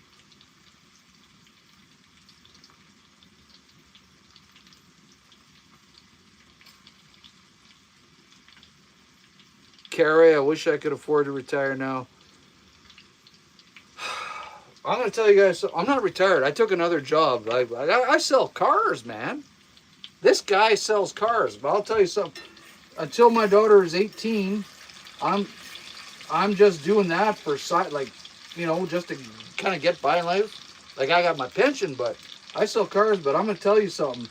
A: Carrie, I wish I could afford to retire now. I'm going to tell you guys, I'm not retired. I took another job. I sell cars, man. This guy sells cars. But I'll tell you something. Until my daughter is 18, I'm just doing that for side, like, just to kind of get by in life. Like, I got my pension, but I sell cars. But I'm going to tell you something.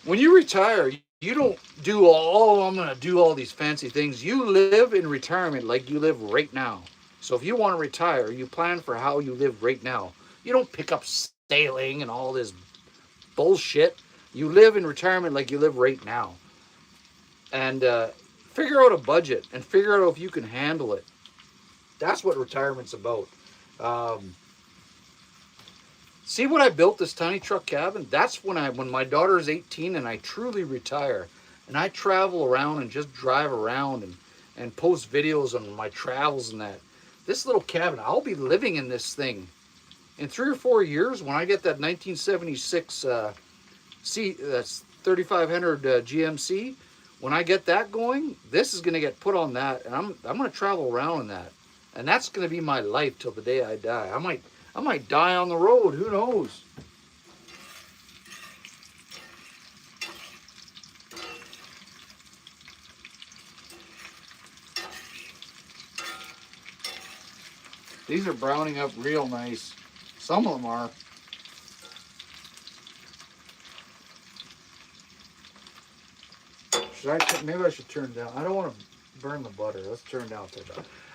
A: When you retire, you don't do all, oh, I'm going to do all these fancy things. You live in retirement like you live right now. So if you want to retire, you plan for how you live right now. You don't pick up sailing and all this bullshit. You live in retirement like you live right now. And figure out a budget and figure out if you can handle it. That's what retirement's about. Um, See what I built, this tiny truck cabin? That's when my daughter is 18 and I truly retire. And I travel around and just drive around and post videos on my travels and that. This little cabin, I'll be living in this thing. In 3 or 4 years, when I get that 1976 that's 3500 GMC, when I get that going, this is going to get put on that, and I'm going to travel around in that. And that's going to be my life till the day I die. I might die on the road. Who knows? These are browning up real nice. Some of them are. Maybe I should turn down. I don't want to burn the butter. Let's turn down.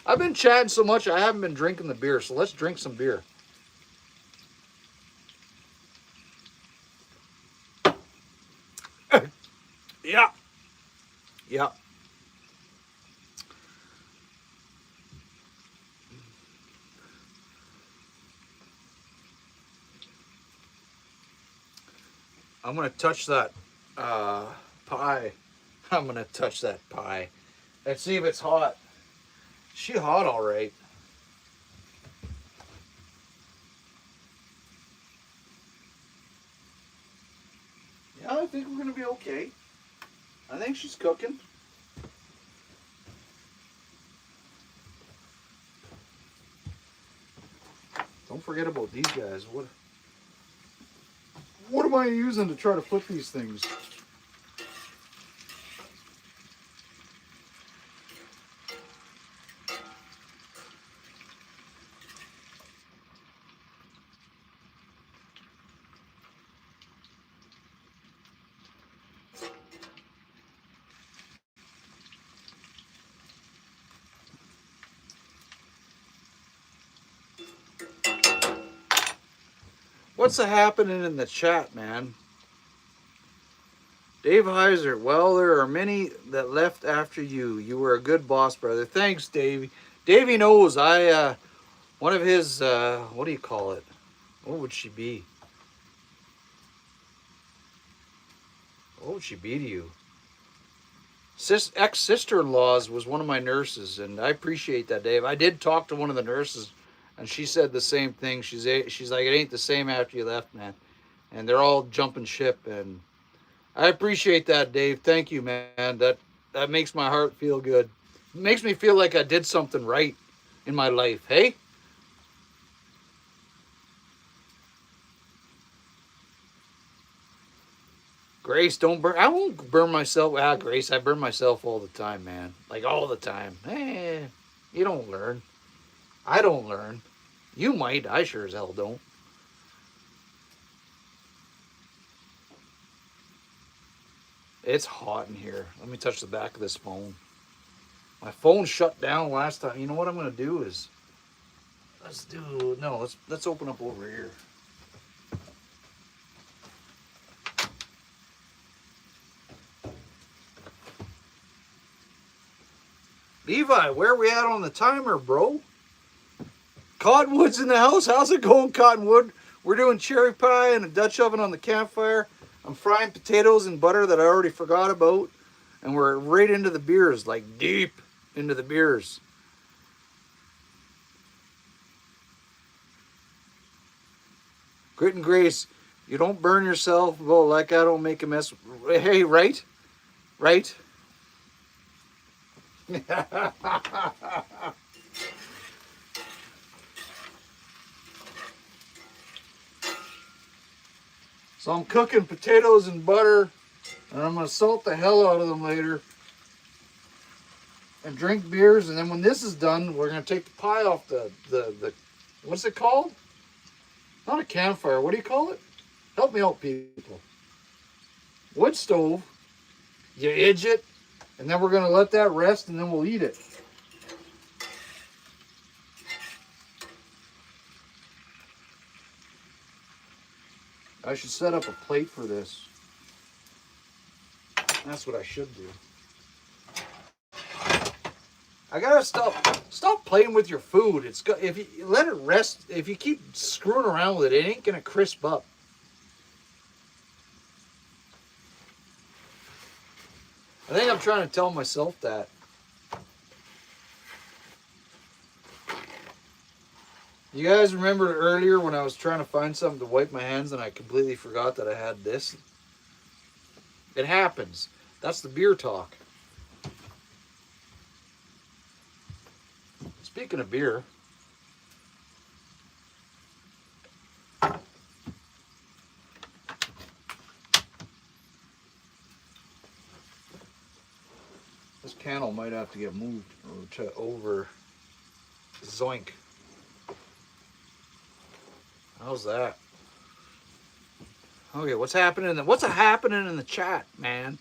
A: I've been chatting so much, I haven't been drinking the beer. So let's drink some beer. Yeah. Yeah. I'm going to touch that pie. I'm going to touch that pie. Let's see if it's hot. She hot all right. Yeah, I think we're going to be okay. I think she's cooking. Don't forget about these guys. What am I using to try to flip these things? What's happening in the chat, man? Dave Heiser, well, there are many that left after you. You were a good boss, brother. Thanks, Davey. Davey knows one of his, what do you call it? What would she be? What would she be to you? Ex-sister-in-law's was one of my nurses, and I appreciate that, Dave. I did talk to one of the nurses, and she said the same thing. She's like, it ain't the same after you left, man. And they're all jumping ship, and I appreciate that, Dave. Thank you, man. That makes my heart feel good. It makes me feel like I did something right in my life. Hey? Grace, don't burn. I won't burn myself. Grace, I burn myself all the time, man. Like all the time. You don't learn. I don't learn. You might. I sure as hell don't. It's hot in here. Let me touch the back of this phone. My phone shut down last time. You know what I'm going to do is let's open up over here. Levi, where are we at on the timer, bro? Cottonwood's in the house. How's it going, Cottonwood? We're doing cherry pie and a Dutch oven on the campfire. I'm frying potatoes in butter that I already forgot about. And we're right into the beers, like deep into the beers. Grit and Grace, you don't burn yourself. Well, like I don't make a mess. Hey, right? Right? So I'm cooking potatoes and butter, and I'm going to salt the hell out of them later and drink beers. And then when this is done, we're going to take the pie off the what's it called? Not a campfire. What do you call it? Help me out, people. Wood stove. You edge it, and then we're going to let that rest, and then we'll eat it. I should set up a plate for this. That's what I should do. I gotta stop playing with your food. If you let it rest, if you keep screwing around with it, it ain't gonna crisp up. I think I'm trying to tell myself that. You guys remember earlier when I was trying to find something to wipe my hands and I completely forgot that I had this? It happens. That's the beer talk. Speaking of beer, this candle might have to get moved to over zoink. How's that? Okay, what's happening in the chat, man?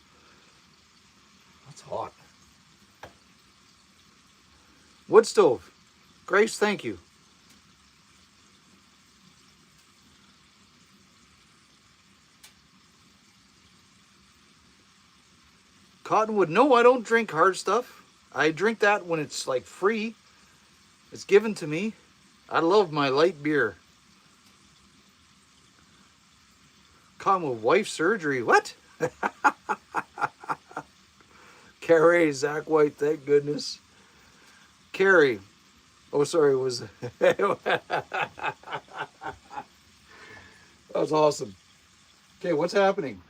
A: That's hot. Wood stove. Grace, thank you. Cottonwood. No, I don't drink hard stuff. I drink that when it's like free. It's given to me. I love my light beer. Cottonwood wife surgery. What? Carrie, Zach White, thank goodness. Carrie. Oh, sorry, it was... That was awesome. Okay, what's happening?